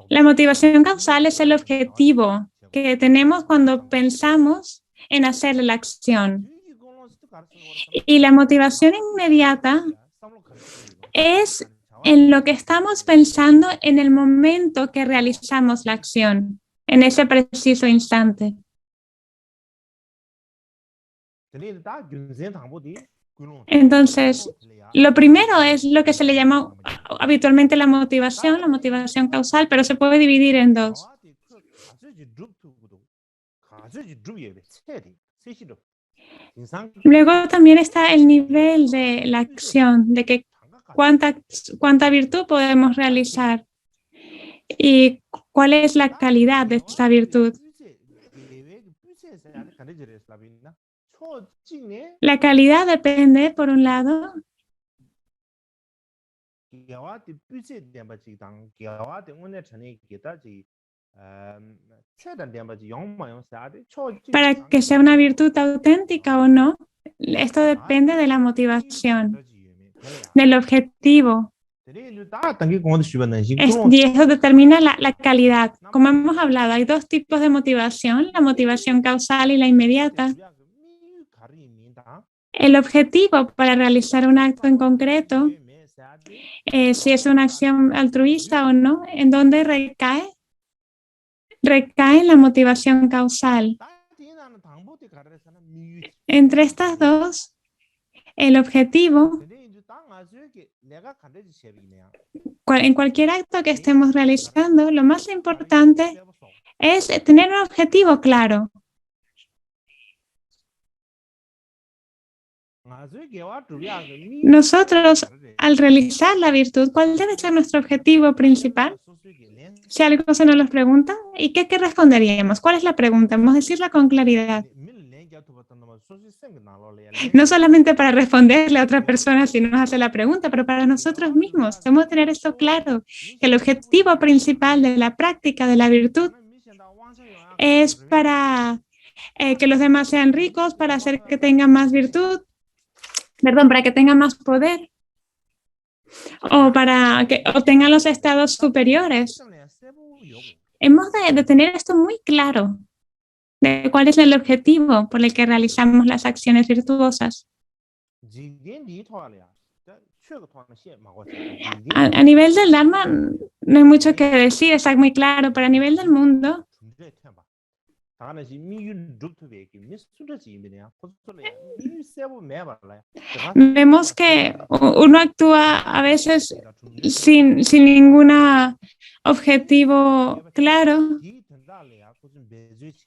la motivación causal es el objetivo que tenemos cuando pensamos en hacer la acción. Y la motivación inmediata es en lo que estamos pensando en el momento que realizamos la acción, en ese preciso instante. Entonces, lo primero es lo que se le llama habitualmente la motivación causal, pero se puede dividir en dos. Luego también está el nivel de la acción, de que cuánta virtud podemos realizar y cuál es la calidad de esta virtud. La calidad depende, por un lado, para que sea una virtud auténtica o no, esto depende de la motivación, del objetivo. Y eso determina la calidad. Como hemos hablado, hay dos tipos de motivación, la motivación causal y la inmediata. El objetivo para realizar un acto en concreto, si es una acción altruista o no, ¿en dónde recae? Recae en la motivación causal. Entre estas dos, el objetivo, en cualquier acto que estemos realizando, lo más importante es tener un objetivo claro. Nosotros, al realizar la virtud, ¿cuál debe ser nuestro objetivo principal? Si algo se nos lo pregunta, ¿y qué responderíamos? ¿Cuál es la pregunta? Vamos a decirla con claridad. No solamente para responderle a otra persona si nos hace la pregunta, pero para nosotros mismos. Debemos tener esto claro, que el objetivo principal de la práctica de la virtud es para que los demás sean ricos, para hacer que tengan más virtud, perdón, para que tengan más poder, o para que obtengan los estados superiores. Hemos de tener esto muy claro, de cuál es el objetivo por el que realizamos las acciones virtuosas. A nivel del Dharma no hay mucho que decir, está muy claro, pero a nivel del mundo vemos que uno actúa a veces sin ningún objetivo claro.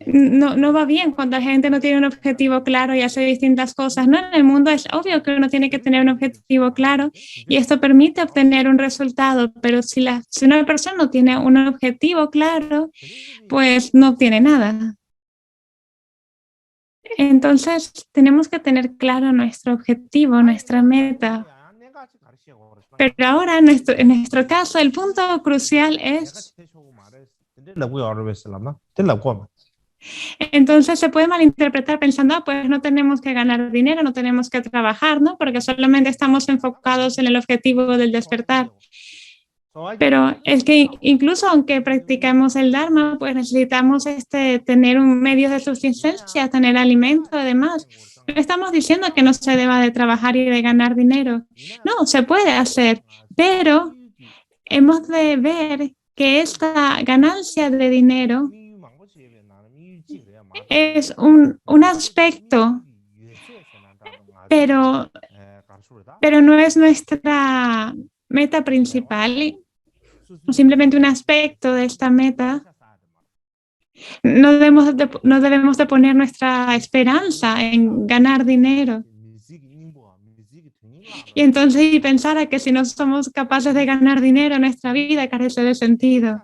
No va bien cuando la gente no tiene un objetivo claro y hace distintas cosas. ¿No? En el mundo es obvio que uno tiene que tener un objetivo claro y esto permite obtener un resultado, pero si una persona no tiene un objetivo claro, pues no obtiene nada. Entonces, tenemos que tener claro nuestro objetivo, nuestra meta. Pero ahora, en nuestro caso, el punto crucial es... Entonces se puede malinterpretar pensando, pues no tenemos que ganar dinero, no tenemos que trabajar, ¿no? Porque solamente estamos enfocados en el objetivo del despertar. Pero es que incluso aunque practicamos el Dharma, pues necesitamos tener un medio de subsistencia, tener alimento, además. No estamos diciendo que no se deba de trabajar y de ganar dinero. No, se puede hacer, pero hemos de ver que esta ganancia de dinero es un aspecto, pero no es nuestra meta principal, simplemente un aspecto de esta meta. No debemos de poner nuestra esperanza en ganar dinero. Y entonces pensar a que si no somos capaces de ganar dinero, nuestra vida carece de sentido.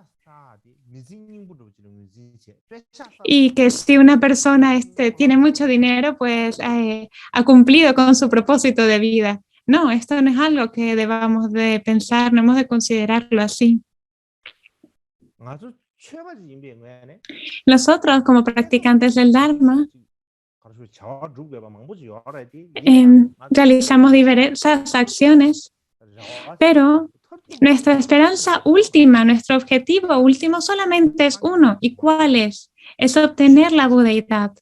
Y que si una persona tiene mucho dinero, pues ha cumplido con su propósito de vida. No, esto no es algo que debamos de pensar, no hemos de considerarlo así. Nosotros, como practicantes del Dharma, realizamos diversas acciones, pero nuestra esperanza última, nuestro objetivo último solamente es uno. ¿Y cuál es? Es obtener la budeidad.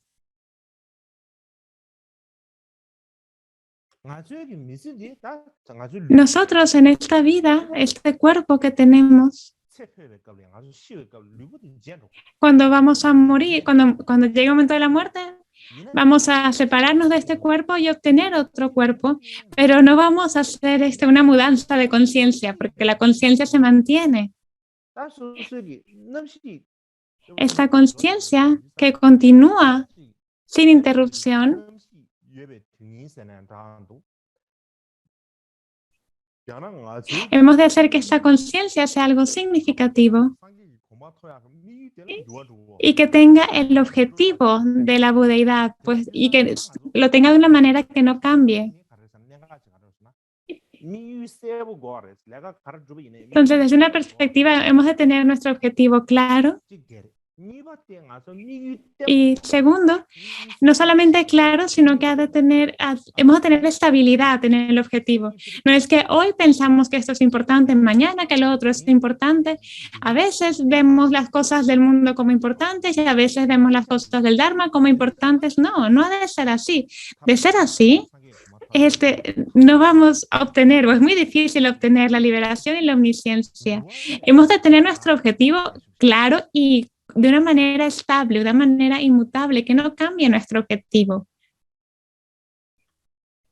Nosotros en esta vida, este cuerpo que tenemos, cuando vamos a morir, cuando llegue el momento de la muerte, vamos a separarnos de este cuerpo y obtener otro cuerpo, pero no vamos a hacer una mudanza de conciencia, porque la conciencia se mantiene. Esta conciencia que continúa sin interrupción, hemos de hacer que esta conciencia sea algo significativo y que tenga el objetivo de la budeidad, pues, y que lo tenga de una manera que no cambie. Entonces, desde una perspectiva, hemos de tener nuestro objetivo claro. Y segundo, no solamente claro, sino que hemos de tener estabilidad en el objetivo. No es que hoy pensamos que esto es importante, mañana que lo otro es importante. A veces vemos las cosas del mundo como importantes y a veces vemos las cosas del Dharma como importantes. No, no ha de ser así. De ser así, no vamos a obtener, o es muy difícil obtener la liberación y la omnisciencia. Hemos de tener nuestro objetivo claro y de una manera estable, de una manera inmutable, que no cambie nuestro objetivo.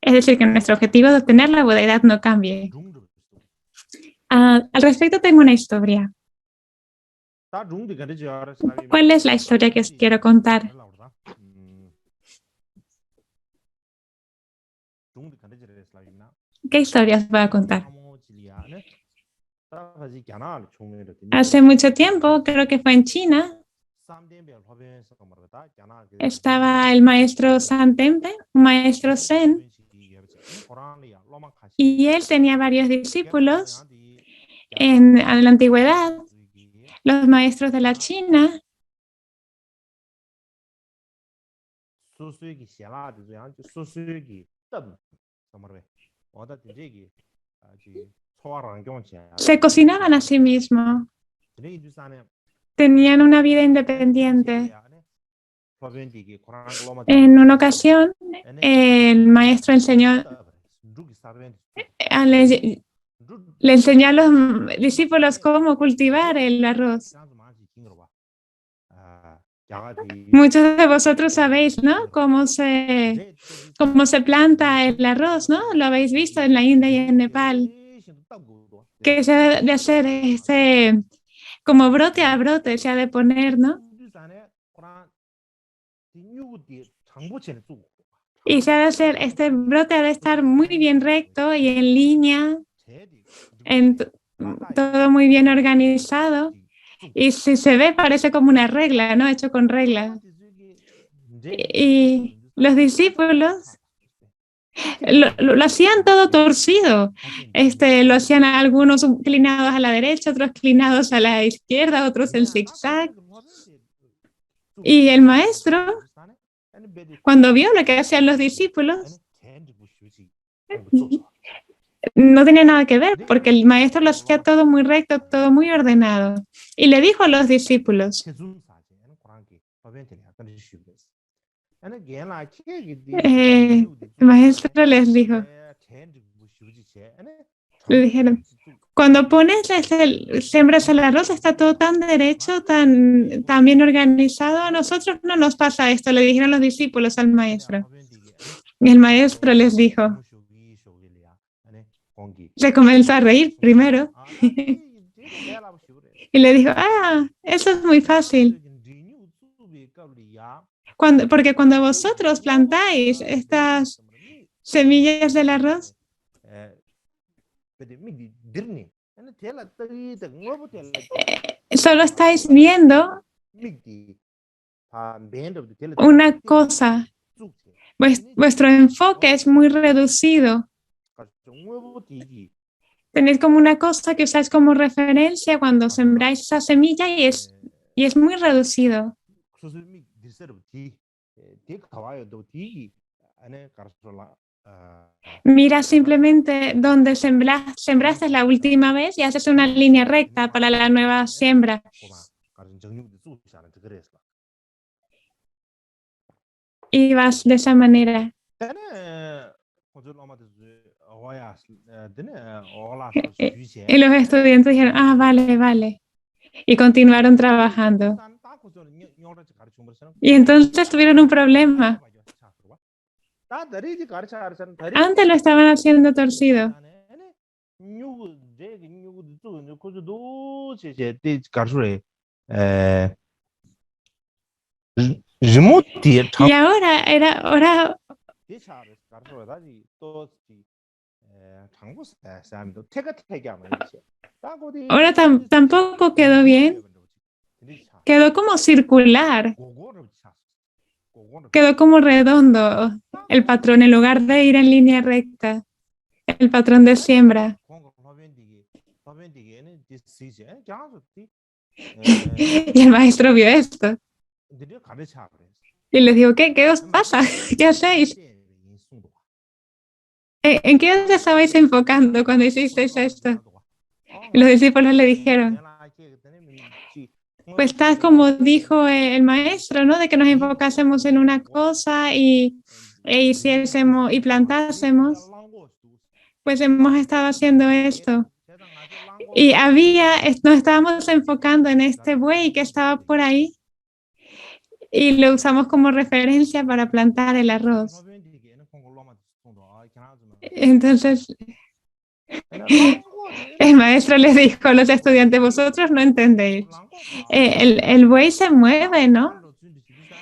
Es decir, que nuestro objetivo de obtener la budeidad no cambie. Al respecto tengo una historia. ¿Cuál es la historia que os quiero contar? ¿Qué historia os voy a contar? Hace mucho tiempo, creo que fue en China, estaba el maestro Santempe, un maestro Zen, y él tenía varios discípulos. En la antigüedad, los maestros de la China se cocinaban a sí mismos, tenían una vida independiente. En una ocasión, el maestro le enseñó a los discípulos cómo cultivar el arroz. Muchos de vosotros sabéis, ¿no? Cómo se planta el arroz, ¿no? Lo habéis visto en la India y en Nepal. Que se ha de hacer como brote a brote, se ha de poner, ¿no? Y se ha de hacer, este brote ha de estar muy bien recto y en línea, todo muy bien organizado. Y si se ve, parece como una regla, ¿no? Hecho con reglas. Y los discípulos lo hacían todo torcido. Lo hacían algunos inclinados a la derecha, otros inclinados a la izquierda, otros en zigzag. Y el maestro, cuando vio lo que hacían los discípulos, no tenía nada que ver, porque el maestro lo hacía todo muy recto, todo muy ordenado. Y le dijo a los discípulos, el maestro les dijo, le dijeron, cuando siembras el arroz, está todo tan derecho, tan bien organizado. A nosotros no nos pasa esto, le dijeron los discípulos al maestro. Y el maestro les dijo, se comenzó a reír primero. Y le dijo, eso es muy fácil. Porque cuando vosotros plantáis estas semillas del arroz, solo estáis viendo una cosa. Vuestro enfoque es muy reducido. Tenéis como una cosa que usáis como referencia cuando sembráis esa semilla y es muy reducido. Mira simplemente donde sembraste la última vez y haces una línea recta para la nueva siembra. Y vas de esa manera. Y los estudiantes dijeron, vale. Y continuaron trabajando. Y entonces tuvieron un problema. Antes lo estaban haciendo torcido. Y ahora tampoco quedó bien. Quedó como circular. Quedó como redondo el patrón en lugar de ir en línea recta. El patrón de siembra. Y el maestro vio esto. Y les dijo, ¿qué os pasa? ¿Qué hacéis? ¿En qué os estabais enfocando cuando hicisteis esto? Y los discípulos le dijeron, pues tal como dijo el maestro, ¿no? De que nos enfocásemos en una cosa e hiciésemos y plantásemos. Pues hemos estado haciendo esto. Y nos estábamos enfocando en este buey que estaba por ahí y lo usamos como referencia para plantar el arroz. Entonces, El maestro les dijo a los estudiantes, vosotros no entendéis. El buey se mueve, ¿no?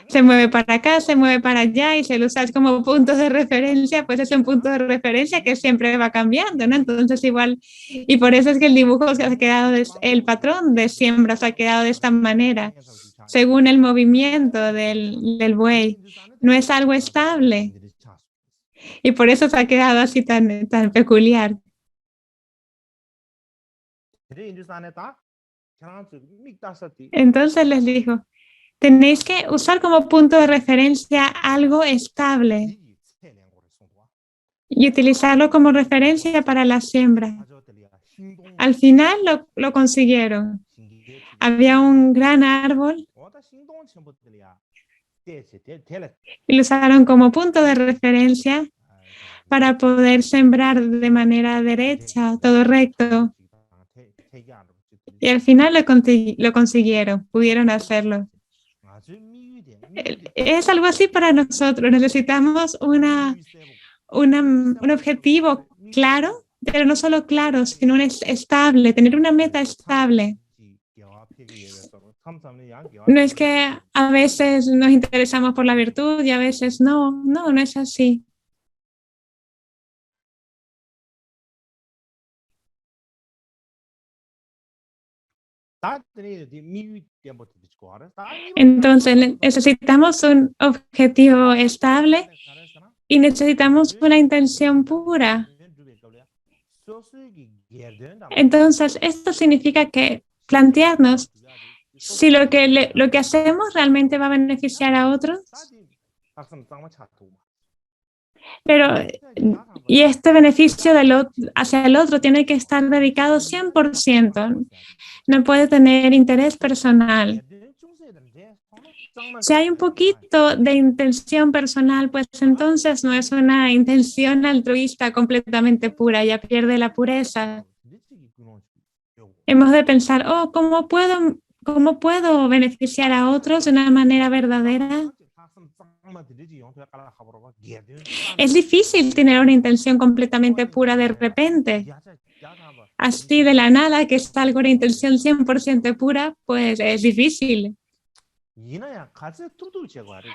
Se mueve para acá, se mueve para allá y si lo usas como puntos de referencia, pues es un punto de referencia que siempre va cambiando, ¿no? Entonces igual, y por eso es que el dibujo se ha quedado, el patrón de siembra se ha quedado de esta manera, según el movimiento del buey. No es algo estable y por eso se ha quedado así tan peculiar. Entonces les dijo, tenéis que usar como punto de referencia algo estable y utilizarlo como referencia para la siembra. Al final lo consiguieron. Había un gran árbol y lo usaron como punto de referencia para poder sembrar de manera derecha, todo recto. Y al final lo consiguieron, pudieron hacerlo. Es algo así para nosotros. Necesitamos un objetivo claro, pero no solo claro, sino estable, tener una meta estable. No es que a veces nos interesamos por la virtud y a veces no es así. Entonces necesitamos un objetivo estable y necesitamos una intención pura. Entonces esto significa que plantearnos si lo que hacemos realmente va a beneficiar a otros. Pero, y este beneficio hacia el otro tiene que estar dedicado 100%. No puede tener interés personal. Si hay un poquito de intención personal, pues entonces no es una intención altruista completamente pura, ya pierde la pureza. Hemos de pensar, ¿cómo puedo beneficiar a otros de una manera verdadera? Es difícil tener una intención completamente pura de repente. Así de la nada, que salga una intención 100% pura, pues es difícil.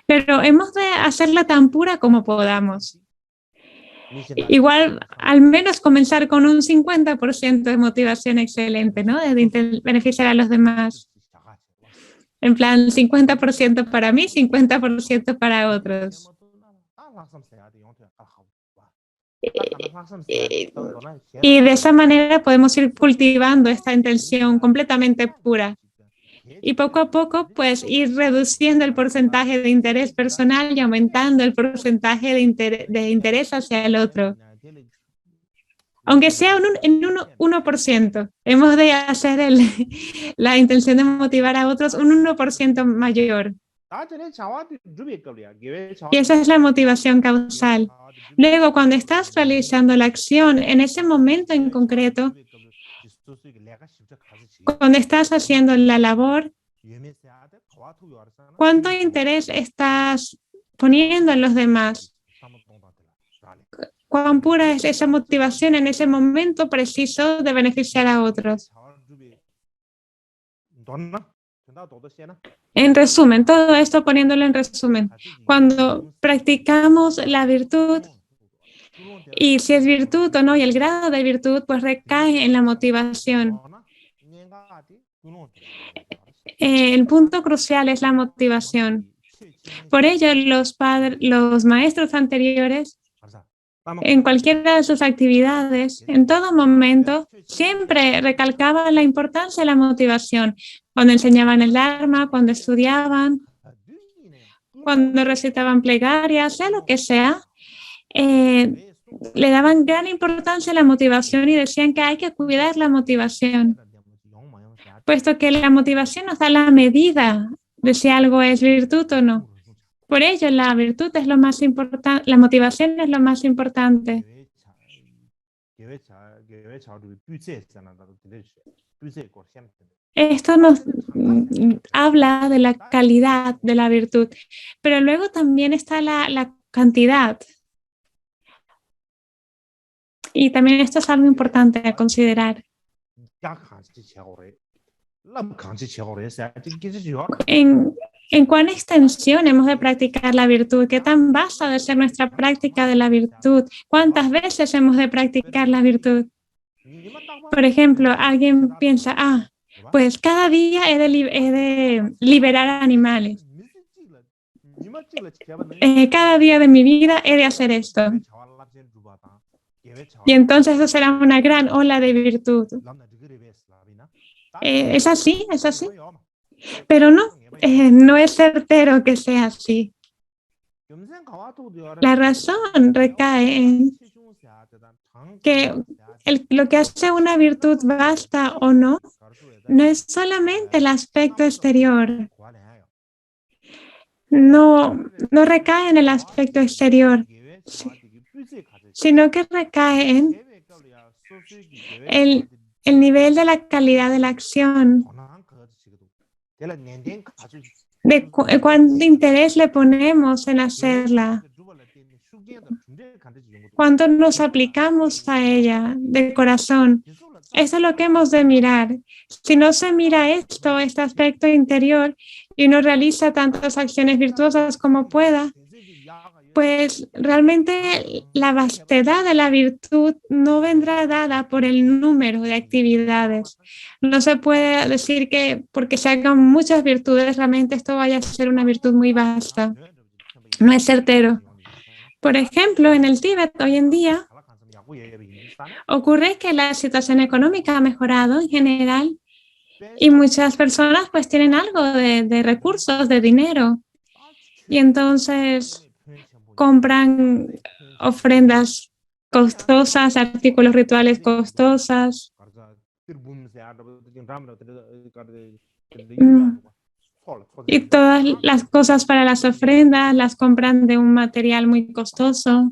Pero hemos de hacerla tan pura como podamos. Igual, al menos comenzar con un 50% de motivación excelente, ¿no? De beneficiar a los demás. En plan, 50% para mí, 50% para otros. Y de esa manera podemos ir cultivando esta intención completamente pura. Y poco a poco, pues, ir reduciendo el porcentaje de interés personal y aumentando el porcentaje de interés hacia el otro. Aunque sea en un 1%, hemos de hacer la intención de motivar a otros un 1% mayor. Y esa es la motivación causal. Luego, cuando estás realizando la acción, en ese momento en concreto, cuando estás haciendo la labor, ¿cuánto interés estás poniendo en los demás? ¿Cuán pura es esa motivación en ese momento preciso de beneficiar a otros? En resumen, todo esto poniéndolo en resumen. Cuando practicamos la virtud, y si es virtud o no, y el grado de virtud, pues recae en la motivación. El punto crucial es la motivación. Por ello, los maestros anteriores, en cualquiera de sus actividades, en todo momento, siempre recalcaban la importancia de la motivación. Cuando enseñaban el Dharma, cuando estudiaban, cuando recitaban plegarias, sea lo que sea, le daban gran importancia a la motivación y decían que hay que cuidar la motivación, puesto que la motivación nos da la medida de si algo es virtud o no. Por ello, la virtud es lo más importante, la motivación es lo más importante. Esto nos habla de la calidad de la virtud, pero luego también está la cantidad. Y también esto es algo importante a considerar. En, en cuán extensión hemos de practicar la virtud, qué tan vasta debe ser nuestra práctica de la virtud, cuántas veces hemos de practicar la virtud. Por ejemplo, alguien piensa, pues cada día he de liberar animales. Cada día de mi vida he de hacer esto. Y entonces eso será una gran ola de virtud. Es así, es así. Pero no, no es certero que sea así. La razón recae en que lo que hace una virtud vasta o no, no es solamente el aspecto exterior. No recae en el aspecto exterior, sino que recae en el nivel de la calidad de la acción, de cuánto interés le ponemos en hacerla, cuánto nos aplicamos a ella de corazón. Eso es lo que hemos de mirar. Si no se mira este aspecto interior, y uno realiza tantas acciones virtuosas como pueda, pues realmente la vastedad de la virtud no vendrá dada por el número de actividades. No se puede decir que porque se hagan muchas virtudes, realmente esto vaya a ser una virtud muy vasta. No es certero. Por ejemplo, en el Tíbet hoy en día ocurre que la situación económica ha mejorado en general y muchas personas pues tienen algo de recursos, de dinero. Y entonces compran ofrendas costosas, artículos rituales costosos. Y todas las cosas para las ofrendas las compran de un material muy costoso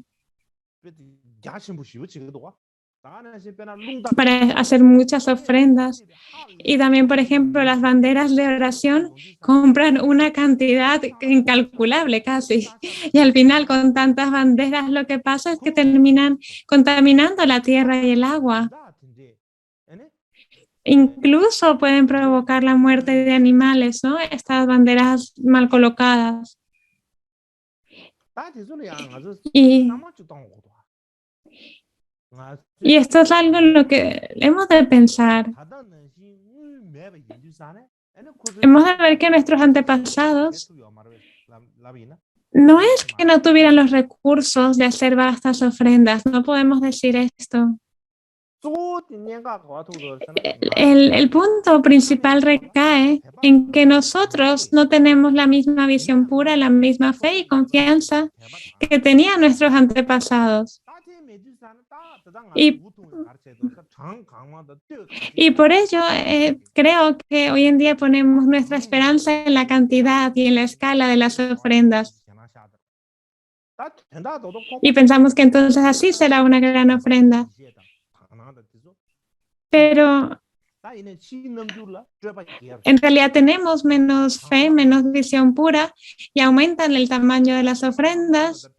para hacer muchas ofrendas. Y también, por ejemplo, las banderas de oración compran una cantidad incalculable casi. Y al final, con tantas banderas, lo que pasa es que terminan contaminando la tierra y el agua. Incluso pueden provocar la muerte de animales, ¿no? Estas banderas mal colocadas. Y esto es algo en lo que hemos de pensar. Hemos de ver que nuestros antepasados no es que no tuvieran los recursos de hacer vastas ofrendas, no podemos decir esto. El punto principal recae en que nosotros no tenemos la misma visión pura, la misma fe y confianza que tenían nuestros antepasados. Y por ello creo que hoy en día ponemos nuestra esperanza en la cantidad y en la escala de las ofrendas. Y pensamos que entonces así será una gran ofrenda. Pero en realidad tenemos menos fe, menos visión pura y aumentan el tamaño de las ofrendas,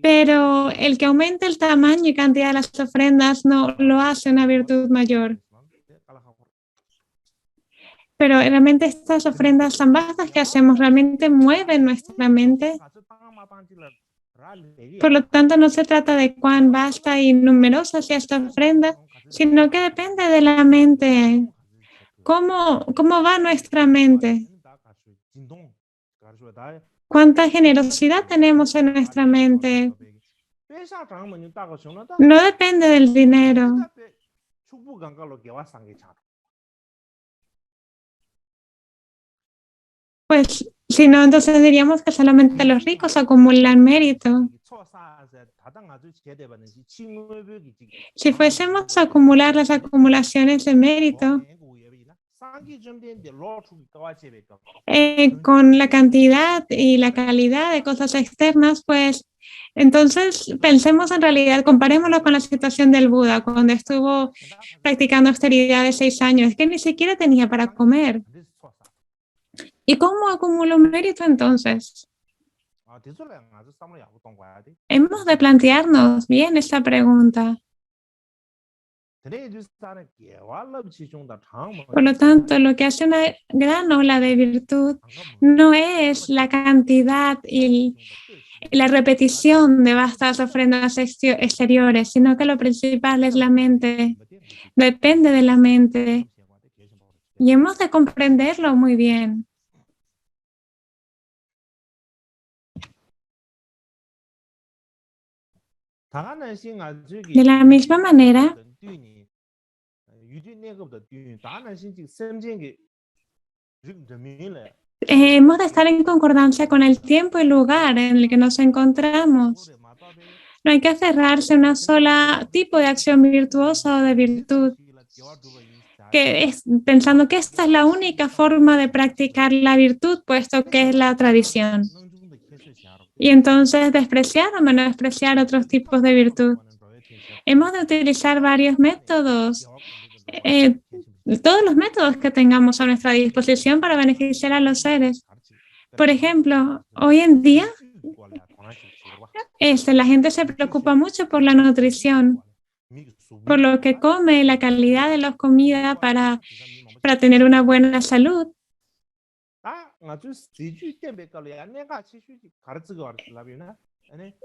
pero el que aumente el tamaño y cantidad de las ofrendas no lo hace una virtud mayor. Pero realmente estas ofrendas tan vastas que hacemos realmente mueven nuestra mente. Por lo tanto, no se trata de cuán vasta y numerosa sea esta ofrenda, sino que depende de la mente. ¿Cómo va nuestra mente? ¿Cuánta generosidad tenemos en nuestra mente? No depende del dinero. Pues si no, entonces diríamos que solamente los ricos acumulan mérito. Si fuésemos a acumular las acumulaciones de mérito con la cantidad y la calidad de cosas externas, pues entonces pensemos en realidad, comparémoslo con la situación del Buda cuando estuvo practicando austeridad de 6 años, que ni siquiera tenía para comer. ¿Y cómo acumuló mérito entonces? Hemos de plantearnos bien esta pregunta. Por lo tanto, lo que hace una gran ola de virtud no es la cantidad y la repetición de vastas ofrendas exteriores, sino que lo principal es la mente, depende de la mente y hemos de comprenderlo muy bien. De la misma manera, hemos de estar en concordancia con el tiempo y lugar en el que nos encontramos. No hay que aferrarse a un solo tipo de acción virtuosa o de virtud, pensando que esta es la única forma de practicar la virtud, puesto que es la tradición. Y entonces despreciar o menospreciar otros tipos de virtud. Hemos de utilizar varios métodos, todos los métodos que tengamos a nuestra disposición para beneficiar a los seres. Por ejemplo, hoy en día la gente se preocupa mucho por la nutrición, por lo que come, la calidad de la comida para tener una buena salud.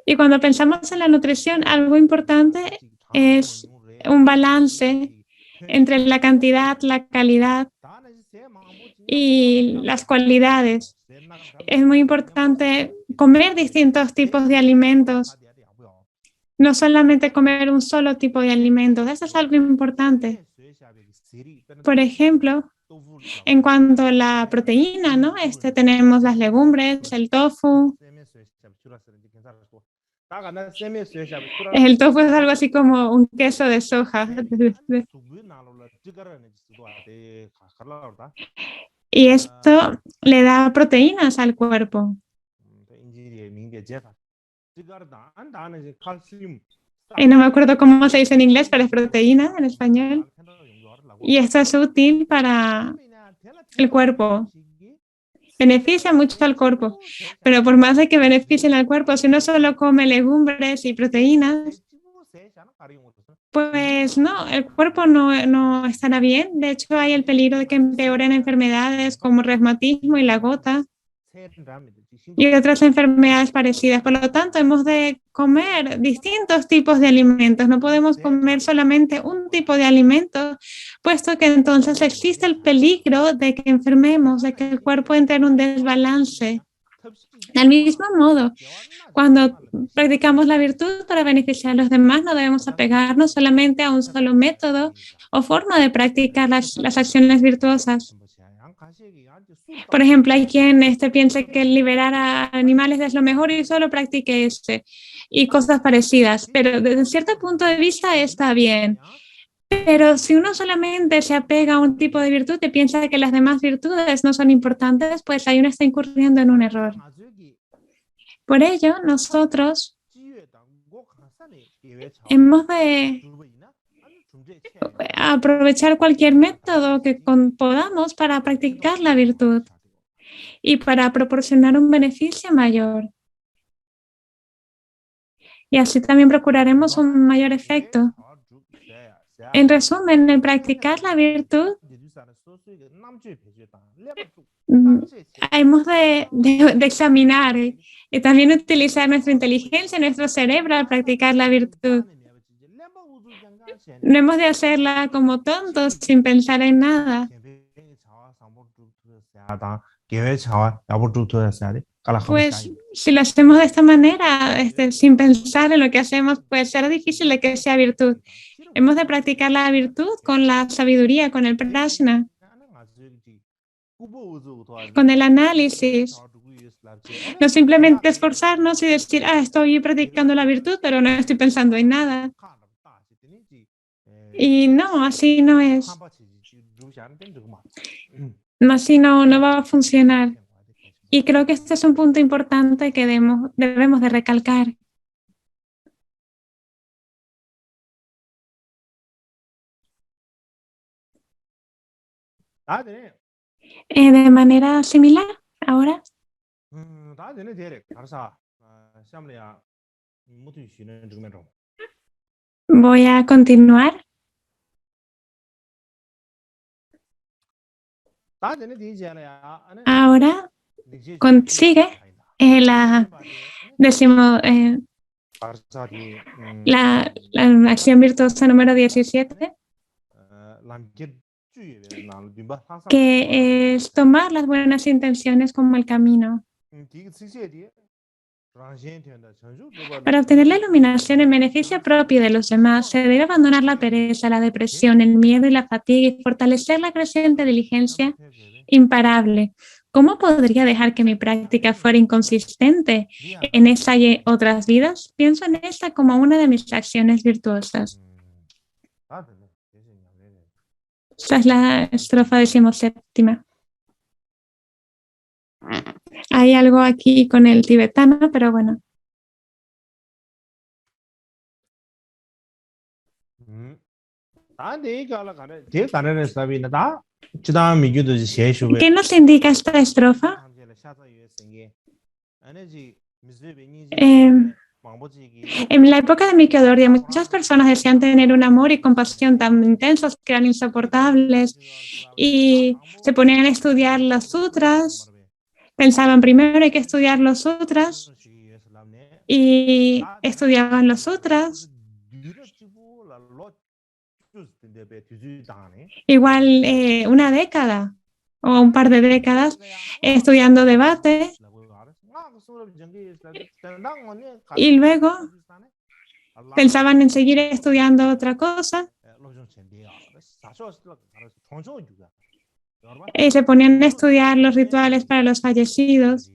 Y cuando pensamos en la nutrición, algo importante es un balance entre la cantidad, la calidad y las cualidades. Es muy importante comer distintos tipos de alimentos, no solamente comer un solo tipo de alimentos. Eso es algo importante. Por ejemplo, en cuanto a la proteína, ¿no? Tenemos las legumbres, el tofu. El tofu es algo así como un queso de soja. Y esto le da proteínas al cuerpo. Y no me acuerdo cómo se dice en inglés, pero es proteína en español. Y esto es útil para el cuerpo. Beneficia mucho al cuerpo. Pero por más de que beneficien al cuerpo, si uno solo come legumbres y proteínas, pues no, el cuerpo no estará bien. De hecho, hay el peligro de que empeoren enfermedades como el reumatismo y la gota y otras enfermedades parecidas. Por lo tanto, hemos de comer distintos tipos de alimentos. No podemos comer solamente un tipo de alimento, puesto que entonces existe el peligro de que enfermemos, de que el cuerpo entre en un desbalance. Del mismo modo, cuando practicamos la virtud para beneficiar a los demás, no debemos apegarnos solamente a un solo método o forma de practicar las acciones virtuosas. Por ejemplo, hay quien piensa que liberar a animales es lo mejor y solo practique y cosas parecidas, pero desde cierto punto de vista está bien. Pero si uno solamente se apega a un tipo de virtud y piensa que las demás virtudes no son importantes, pues ahí uno está incurriendo en un error. Por ello, nosotros hemos de aprovechar cualquier método que podamos para practicar la virtud y para proporcionar un beneficio mayor. Y así también procuraremos un mayor efecto. En resumen, el practicar la virtud, hemos de examinar y también utilizar nuestra inteligencia, nuestro cerebro al practicar la virtud. No hemos de hacerla como tontos sin pensar en nada. Pues si lo hacemos de esta manera, sin pensar en lo que hacemos, pues será difícil de que sea virtud. Hemos de practicar la virtud con la sabiduría, con el prajna, con el análisis. No simplemente esforzarnos y decir, estoy practicando la virtud, pero no estoy pensando en nada. Y no, así no es. Así no va a funcionar. Y creo que este es un punto importante que debemos de recalcar. De manera similar, ahora. Voy a continuar. ahora consigue la, la acción virtuosa número 17, que es tomar las buenas intenciones como el camino. Para obtener la iluminación en beneficio propio de los demás, se debe abandonar la pereza, la depresión, el miedo y la fatiga y fortalecer la creciente diligencia imparable. ¿Cómo podría dejar que mi práctica fuera inconsistente en esta y otras vidas? Pienso en esta como una de mis acciones virtuosas. Esta es la estrofa 17ª. Hay algo aquí con el tibetano, pero bueno. ¿Qué nos indica esta estrofa? En la época de Mikyo Dorje, muchas personas decían tener un amor y compasión tan intensos que eran insoportables y se ponían a estudiar los sutras. Pensaban primero hay que estudiar los sutras y estudiaban los sutras. Igual una década o un par de décadas estudiando debate y luego pensaban en seguir estudiando otra cosa y se ponían a estudiar los rituales para los fallecidos,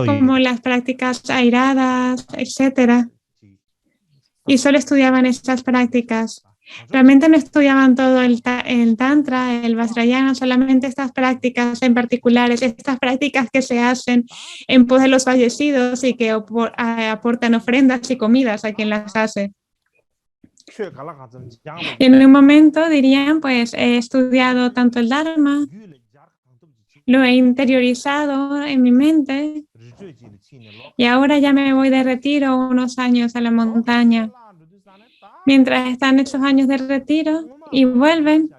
como las prácticas airadas, etcétera, y solo estudiaban estas prácticas. Realmente no estudiaban todo el Tantra, el Vajrayana, solamente estas prácticas en particulares, estas prácticas que se hacen en pos de los fallecidos y que aportan ofrendas y comidas a quien las hace. En un momento dirían, pues he estudiado tanto el Dharma, lo he interiorizado en mi mente y ahora ya me voy de retiro unos años a la montaña. Mientras están esos años de retiro y vuelven,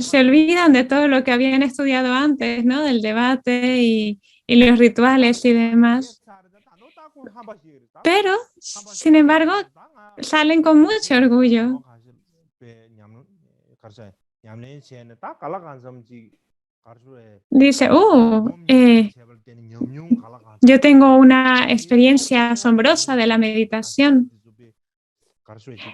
se olvidan de todo lo que habían estudiado antes, ¿no? Del debate y los rituales y demás. Pero, sin embargo, salen con mucho orgullo. Dice, yo tengo una experiencia asombrosa de la meditación.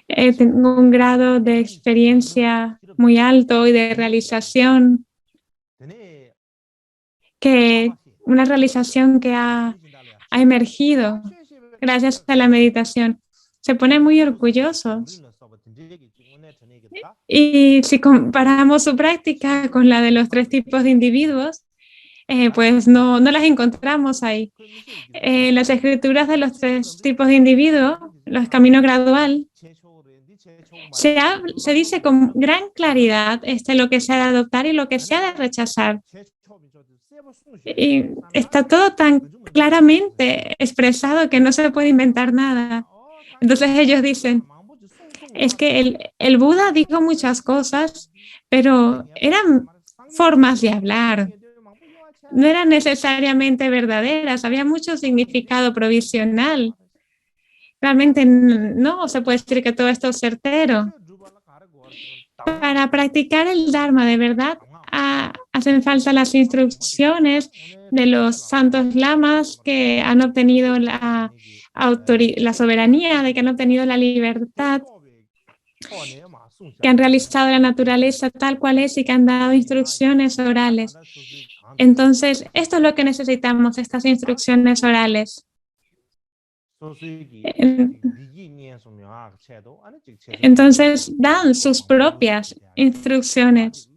Tengo un grado de experiencia muy alto y de realización, una realización que ha emergido gracias a la meditación. Se ponen muy orgullosos. Y si comparamos su práctica con la de los 3 tipos de individuos, pues no las encontramos ahí. Las escrituras de los 3 tipos de individuos, los caminos gradual, se dice con gran claridad lo que se ha de adoptar y lo que se ha de rechazar. Y está todo tan claramente expresado que no se puede inventar nada. Entonces ellos dicen, es que el Buda dijo muchas cosas, pero eran formas de hablar. No eran necesariamente verdaderas, había mucho significado provisional. Realmente no se puede decir que todo esto es certero. Para practicar el Dharma de verdad, hacen falta las instrucciones de los santos lamas que han obtenido la soberanía, de que han obtenido la libertad, que han realizado la naturaleza tal cual es y que han dado instrucciones orales. Entonces, esto es lo que necesitamos, estas instrucciones orales. Entonces, dan sus propias instrucciones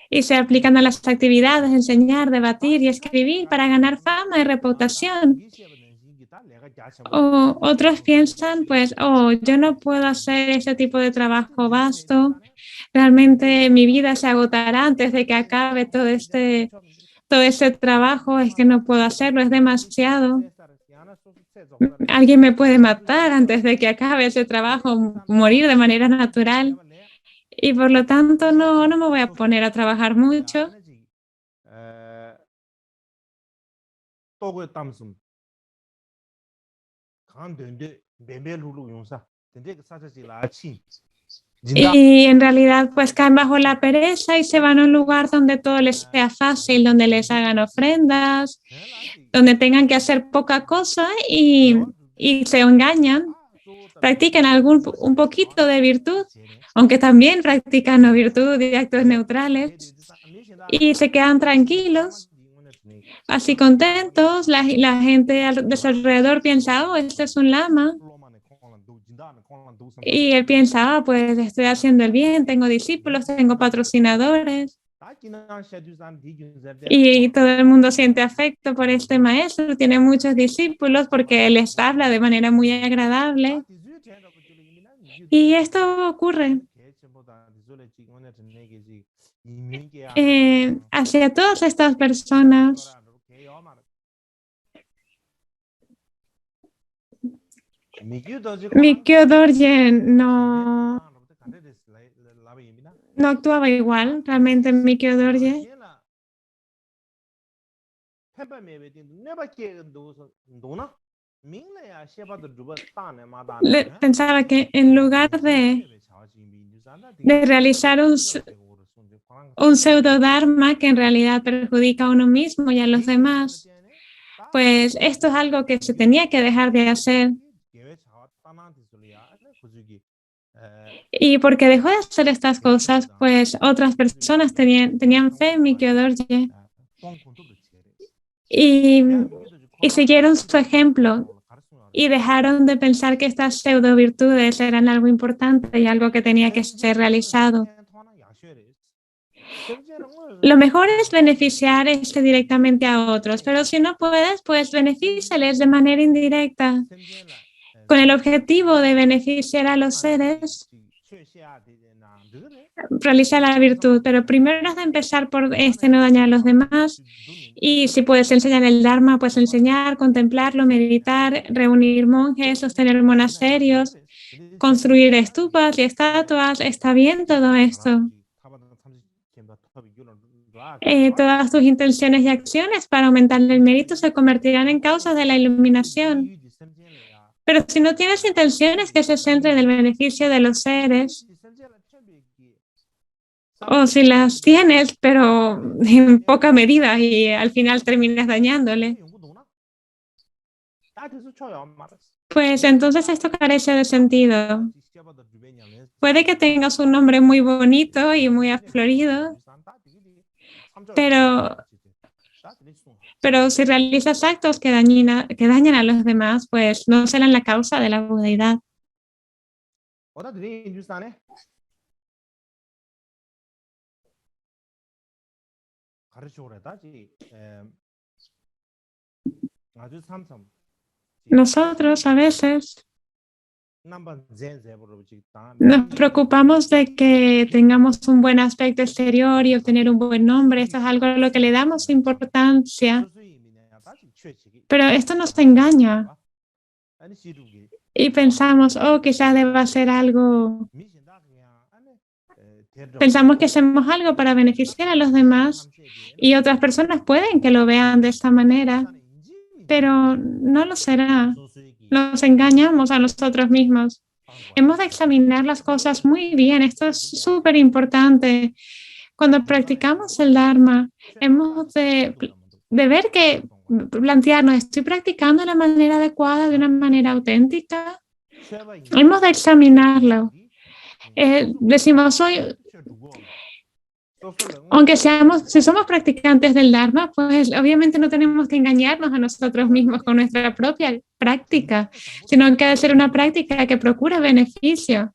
y se aplican a las actividades, enseñar, debatir y escribir para ganar fama y reputación. O otros piensan, pues, yo no puedo hacer ese tipo de trabajo vasto. Realmente mi vida se agotará antes de que acabe todo este trabajo, es que no puedo hacerlo, es demasiado. alguien me puede matar antes de que acabe ese trabajo, morir de manera natural. Y por lo tanto no me voy a poner a trabajar mucho. Y en realidad pues caen bajo la pereza y se van a un lugar donde todo les sea fácil, donde les hagan ofrendas, donde tengan que hacer poca cosa y se engañan. Practican un poquito de virtud, aunque también practican no virtud y actos neutrales, y se quedan tranquilos, así contentos. La gente de su alrededor piensa, oh, este es un lama. Y él piensa, ah, pues estoy haciendo el bien, tengo discípulos, tengo patrocinadores. Y todo el mundo siente afecto por este maestro, tiene muchos discípulos porque él les habla de manera muy agradable. Y esto ocurre hacia todas estas personas. Mikyo Dorje no actuaba igual, realmente Mikyo Dorje pensaba que en lugar de realizar un pseudo-dharma que en realidad perjudica a uno mismo y a los demás, pues esto es algo que se tenía que dejar de hacer. Y porque dejó de hacer estas cosas, pues otras personas tenían fe en Mikyo Dorje y siguieron su ejemplo y dejaron de pensar que estas pseudo virtudes eran algo importante y algo que tenía que ser realizado. Lo mejor es beneficiar directamente a otros, pero si no puedes, pues benefíciales de manera indirecta, con el objetivo de beneficiar a los seres. Realiza la virtud, pero primero has de empezar por no dañar a los demás. Y si puedes enseñar el Dharma, pues enseñar, contemplarlo, meditar, reunir monjes, sostener monasterios, construir estupas y estatuas. Está bien todo esto. Todas tus intenciones y acciones para aumentar el mérito se convertirán en causas de la iluminación. Pero si no tienes intenciones que se centren en el beneficio de los seres, o si las tienes, pero en poca medida y al final terminas dañándole, pues entonces esto carece de sentido. Puede que tengas un nombre muy bonito y muy aflorido, pero si realizas actos que dañan a los demás, pues no serán la causa de la budeidad. Nosotros a veces nos preocupamos de que tengamos un buen aspecto exterior y obtener un buen nombre. Esto es algo a lo que le damos importancia. Pero esto nos engaña. Y pensamos, oh, quizás deba hacer algo. Pensamos que hacemos algo para beneficiar a los demás y otras personas pueden que lo vean de esta manera, pero no lo será. Nos engañamos a nosotros mismos. Hemos de examinar las cosas muy bien. Esto es súper importante. Cuando practicamos el Dharma, hemos de ver que plantearnos, ¿estoy practicando de la manera adecuada, de una manera auténtica? Hemos de examinarlo. Decimos, aunque si somos practicantes del Dharma, pues obviamente no tenemos que engañarnos a nosotros mismos con nuestra propia práctica, sino que ha de ser una práctica que procure beneficio.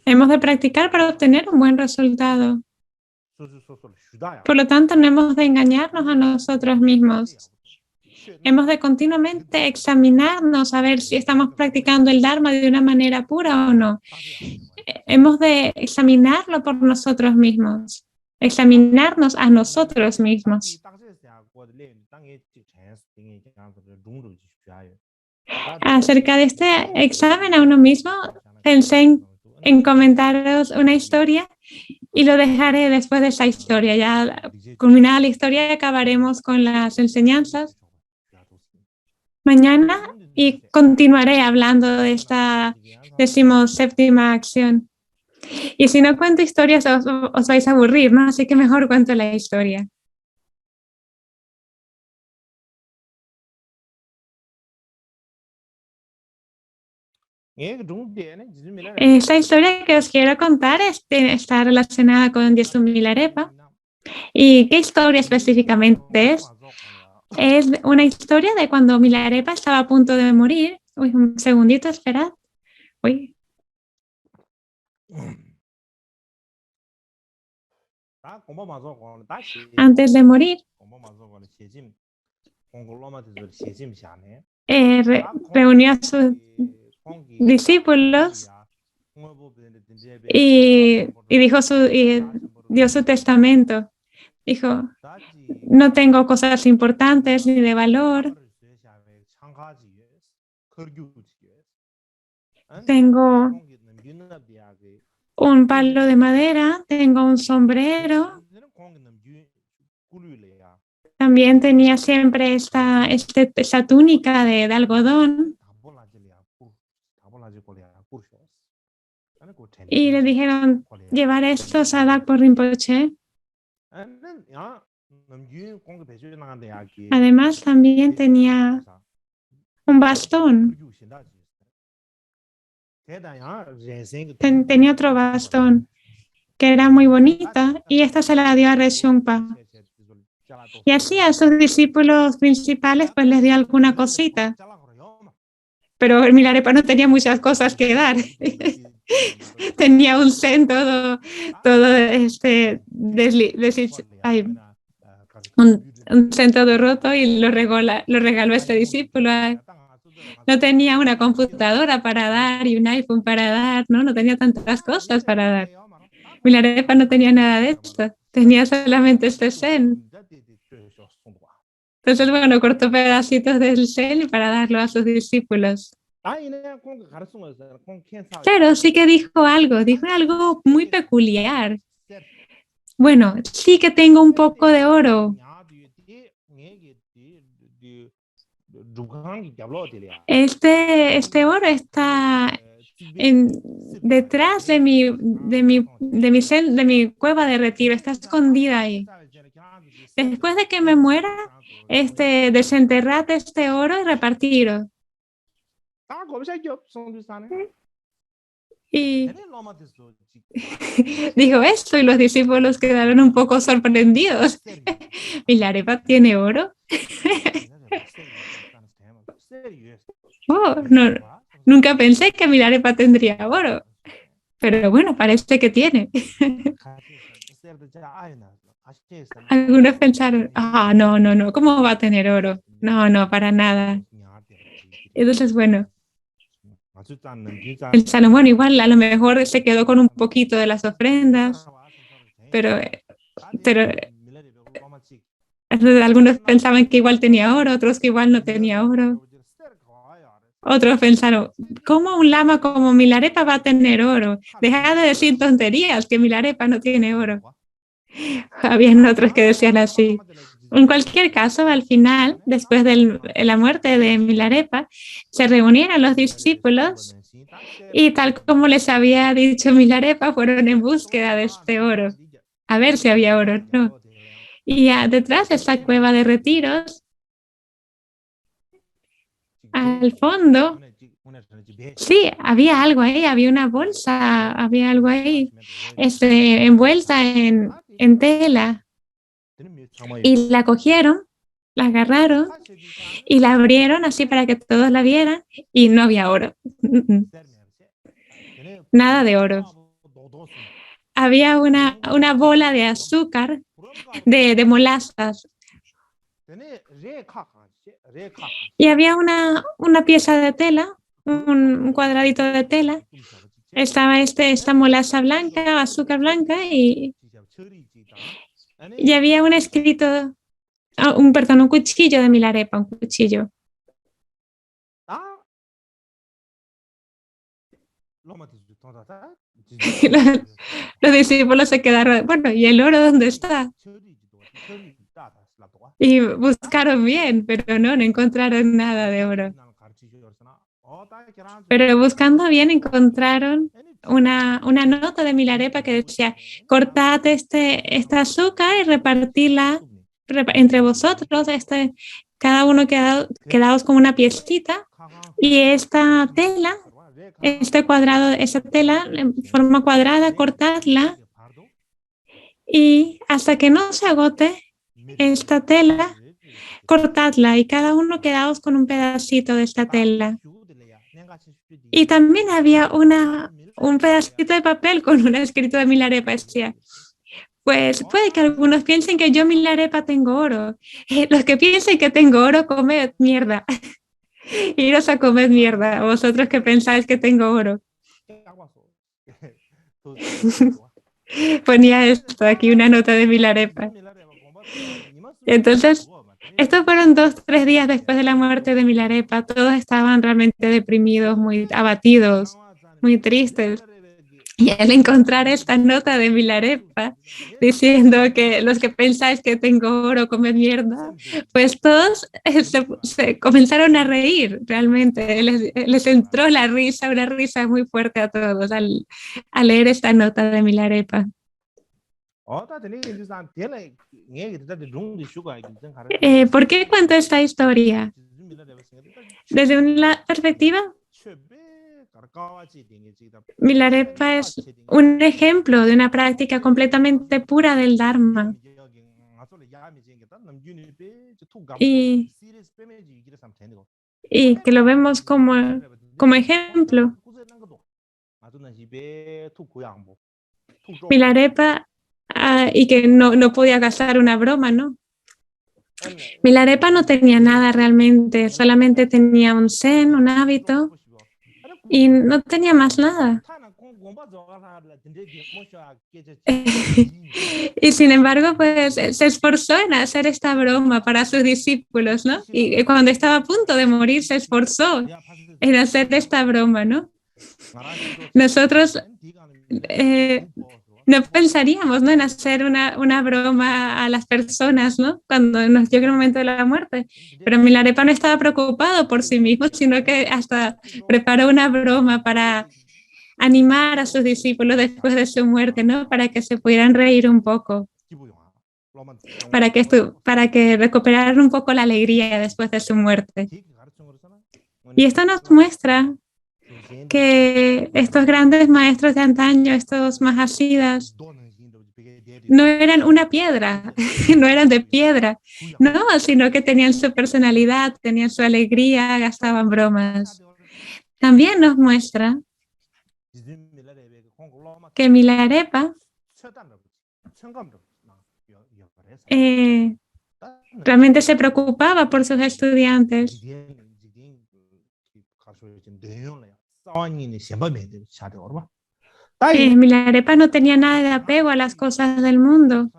Hemos de practicar para obtener un buen resultado. Por lo tanto, no hemos de engañarnos a nosotros mismos. Hemos de continuamente examinarnos a ver si estamos practicando el Dharma de una manera pura o no. Hemos de examinarlo por nosotros mismos, examinarnos a nosotros mismos. Acerca de este examen a uno mismo, pensé en comentaros una historia y lo dejaré después de esa historia. Ya culminada la historia, acabaremos con las enseñanzas mañana y continuaré hablando de esta 17ª acción. Y si no cuento historias, os vais a aburrir, ¿no? Así que mejor cuento la historia. Esta historia que os quiero contar está relacionada con Jesu Milarepa. ¿Y qué historia específicamente es? Es una historia de cuando Milarepa estaba a punto de morir. Uy, un segundito, esperad. Uy. Antes de morir, reunió a sus discípulos y dio su testamento. Dijo, no tengo cosas importantes ni de valor. Tengo un palo de madera, tengo un sombrero. También tenía siempre esta túnica de algodón. Y le dijeron, llevar esto a Sadakpo Rinpoche. Además, también tenía un bastón. Tenía otro bastón que era muy bonita y esta se la dio a Reshungpa. Y así a sus discípulos principales pues les dio alguna cosita. Pero el Milarepa no tenía muchas cosas que dar. Tenía un zen todo un zen todo roto y lo regaló a este discípulo. No tenía una computadora para dar y un iPhone para dar, no tenía tantas cosas para dar. Milarepa no tenía nada de esto, tenía solamente este zen. Entonces, bueno, cortó pedacitos del zen para darlo a sus discípulos. Pero sí que dijo algo muy peculiar. Bueno, sí que tengo un poco de oro. Este oro está detrás de mi cueva de retiro, está escondida ahí. Después de que me muera, desenterrad este oro y repartiros. Y dijo esto y los discípulos quedaron un poco sorprendidos. ¿Milarepa tiene oro? No, nunca pensé que Milarepa tendría oro, pero bueno, parece que tiene. Algunos pensaron, no, ¿cómo va a tener oro? No, para nada. Entonces, bueno, pensaron, bueno, igual a lo mejor se quedó con un poquito de las ofrendas, pero algunos pensaban que igual tenía oro, otros que igual no tenía oro. Otros pensaron, ¿cómo un lama como Milarepa va a tener oro? Deja de decir tonterías, que Milarepa no tiene oro. Habían otros que decían así. En cualquier caso, al final, después de la muerte de Milarepa, se reunieron los discípulos y tal como les había dicho Milarepa, fueron en búsqueda de este oro, a ver si había oro o no. Y detrás de esta cueva de retiros, al fondo, sí, había algo ahí, había una bolsa, había algo ahí, envuelta en tela. Y la cogieron, la agarraron y la abrieron así para que todos la vieran y no había oro. Nada de oro. Había una bola de azúcar, de molazas. Y había una pieza de tela, un cuadradito de tela. Estaba esta molaza blanca, azúcar blanca y había un escrito perdón, un cuchillo de Milarepa, un cuchillo. Los, los discípulos se quedaron, bueno, ¿y el oro dónde está? Y buscaron bien, pero no encontraron nada de oro. Pero buscando bien encontraron una nota de Milarepa que decía, cortad esta azúcar y repartidla entre vosotros, cada uno quedaos con una piecita, y esta tela, este cuadrado, esa tela en forma cuadrada, cortadla, y hasta que no se agote esta tela, cortadla, y cada uno quedaos con un pedacito de esta tela. Y también había un pedacito de papel con un escrito de Milarepa. Decía, pues puede que algunos piensen que yo, Milarepa, tengo oro. Los que piensen que tengo oro, comed mierda. Iros a comer mierda, vosotros que pensáis que tengo oro. Ponía esto aquí, una nota de Milarepa. Entonces, estos fueron 2-3 días después de la muerte de Milarepa. Todos estaban realmente deprimidos, muy abatidos, muy tristes. Y al encontrar esta nota de Milarepa diciendo que los que pensáis que tengo oro, comed mierda, pues todos se comenzaron a reír realmente. Les entró la risa, una risa muy fuerte a todos al leer esta nota de Milarepa. ¿Por qué cuento esta historia? Desde una perspectiva, Milarepa es un ejemplo de una práctica completamente pura del Dharma. Y que lo vemos como ejemplo. Milarepa, y que no podía gastar una broma, ¿no? Milarepa no tenía nada realmente, solamente tenía un zen, un hábito, y no tenía más nada. Y sin embargo, pues se esforzó en hacer esta broma para sus discípulos, ¿no? Y cuando estaba a punto de morir, se esforzó en hacer esta broma, ¿no? Nosotros no pensaríamos, ¿no?, en hacer una broma a las personas, ¿no?, cuando nos llegue el momento de la muerte. Pero Milarepa no estaba preocupado por sí mismo, sino que hasta preparó una broma para animar a sus discípulos después de su muerte, ¿no?, para que se pudieran reír un poco, para que recuperaran un poco la alegría después de su muerte. Y esto nos muestra que estos grandes maestros de antaño, estos mahasiddhas, no eran una piedra, no eran de piedra, no, sino que tenían su personalidad, tenían su alegría, gastaban bromas. También nos muestra que Milarepa realmente se preocupaba por sus estudiantes. Milarepa no tenía nada de apego a las cosas del mundo,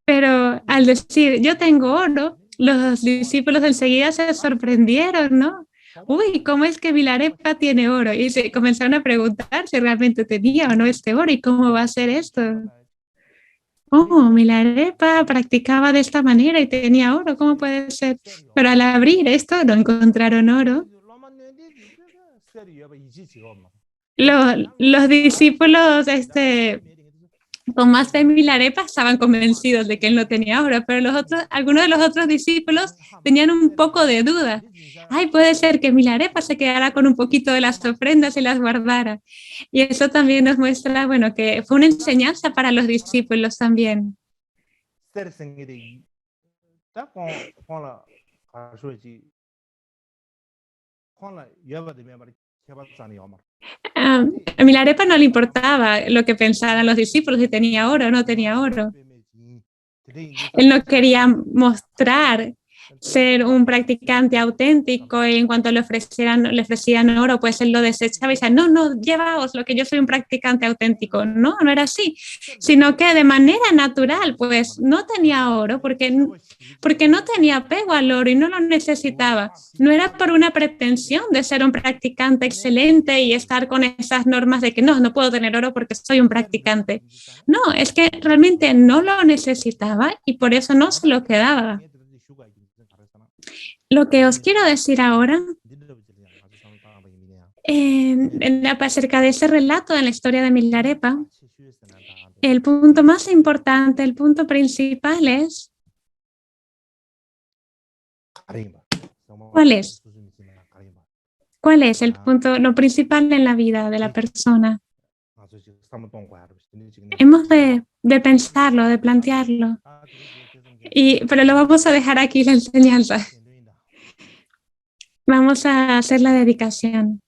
pero al decir yo tengo oro, los discípulos enseguida se sorprendieron, ¿no? Uy, ¿cómo es que Milarepa tiene oro? Y se comenzaron a preguntar si realmente tenía o no este oro y cómo va a ser esto. Oh, Milarepa practicaba de esta manera y tenía oro, ¿cómo puede ser? Pero al abrir esto no encontraron oro. Los discípulos con más fe en Milarepa estaban convencidos de que él no tenía oro, pero algunos de los otros discípulos tenían un poco de duda. Ay, puede ser que Milarepa se quedara con un poquito de las ofrendas y las guardara. Y eso también nos muestra, bueno, que fue una enseñanza para los discípulos también. A Milarepa no le importaba lo que pensaran los discípulos, si tenía oro o no tenía oro. Él no quería mostrar ser un practicante auténtico y en cuanto le ofrecían oro, pues él lo desechaba y decía, no, no, llevaos lo que yo soy un practicante auténtico. No, no era así, sino que de manera natural, pues no tenía oro porque no tenía apego al oro y no lo necesitaba. No era por una pretensión de ser un practicante excelente y estar con esas normas de que no puedo tener oro porque soy un practicante. No, es que realmente no lo necesitaba y por eso no se lo quedaba. Lo que os quiero decir ahora acerca de ese relato en la historia de Milarepa, el punto más importante, el punto principal es ¿cuál es? ¿Cuál es el punto, lo principal en la vida de la persona? Hemos de pensarlo, de plantearlo. Pero lo vamos a dejar aquí la enseñanza. Vamos a hacer la dedicación.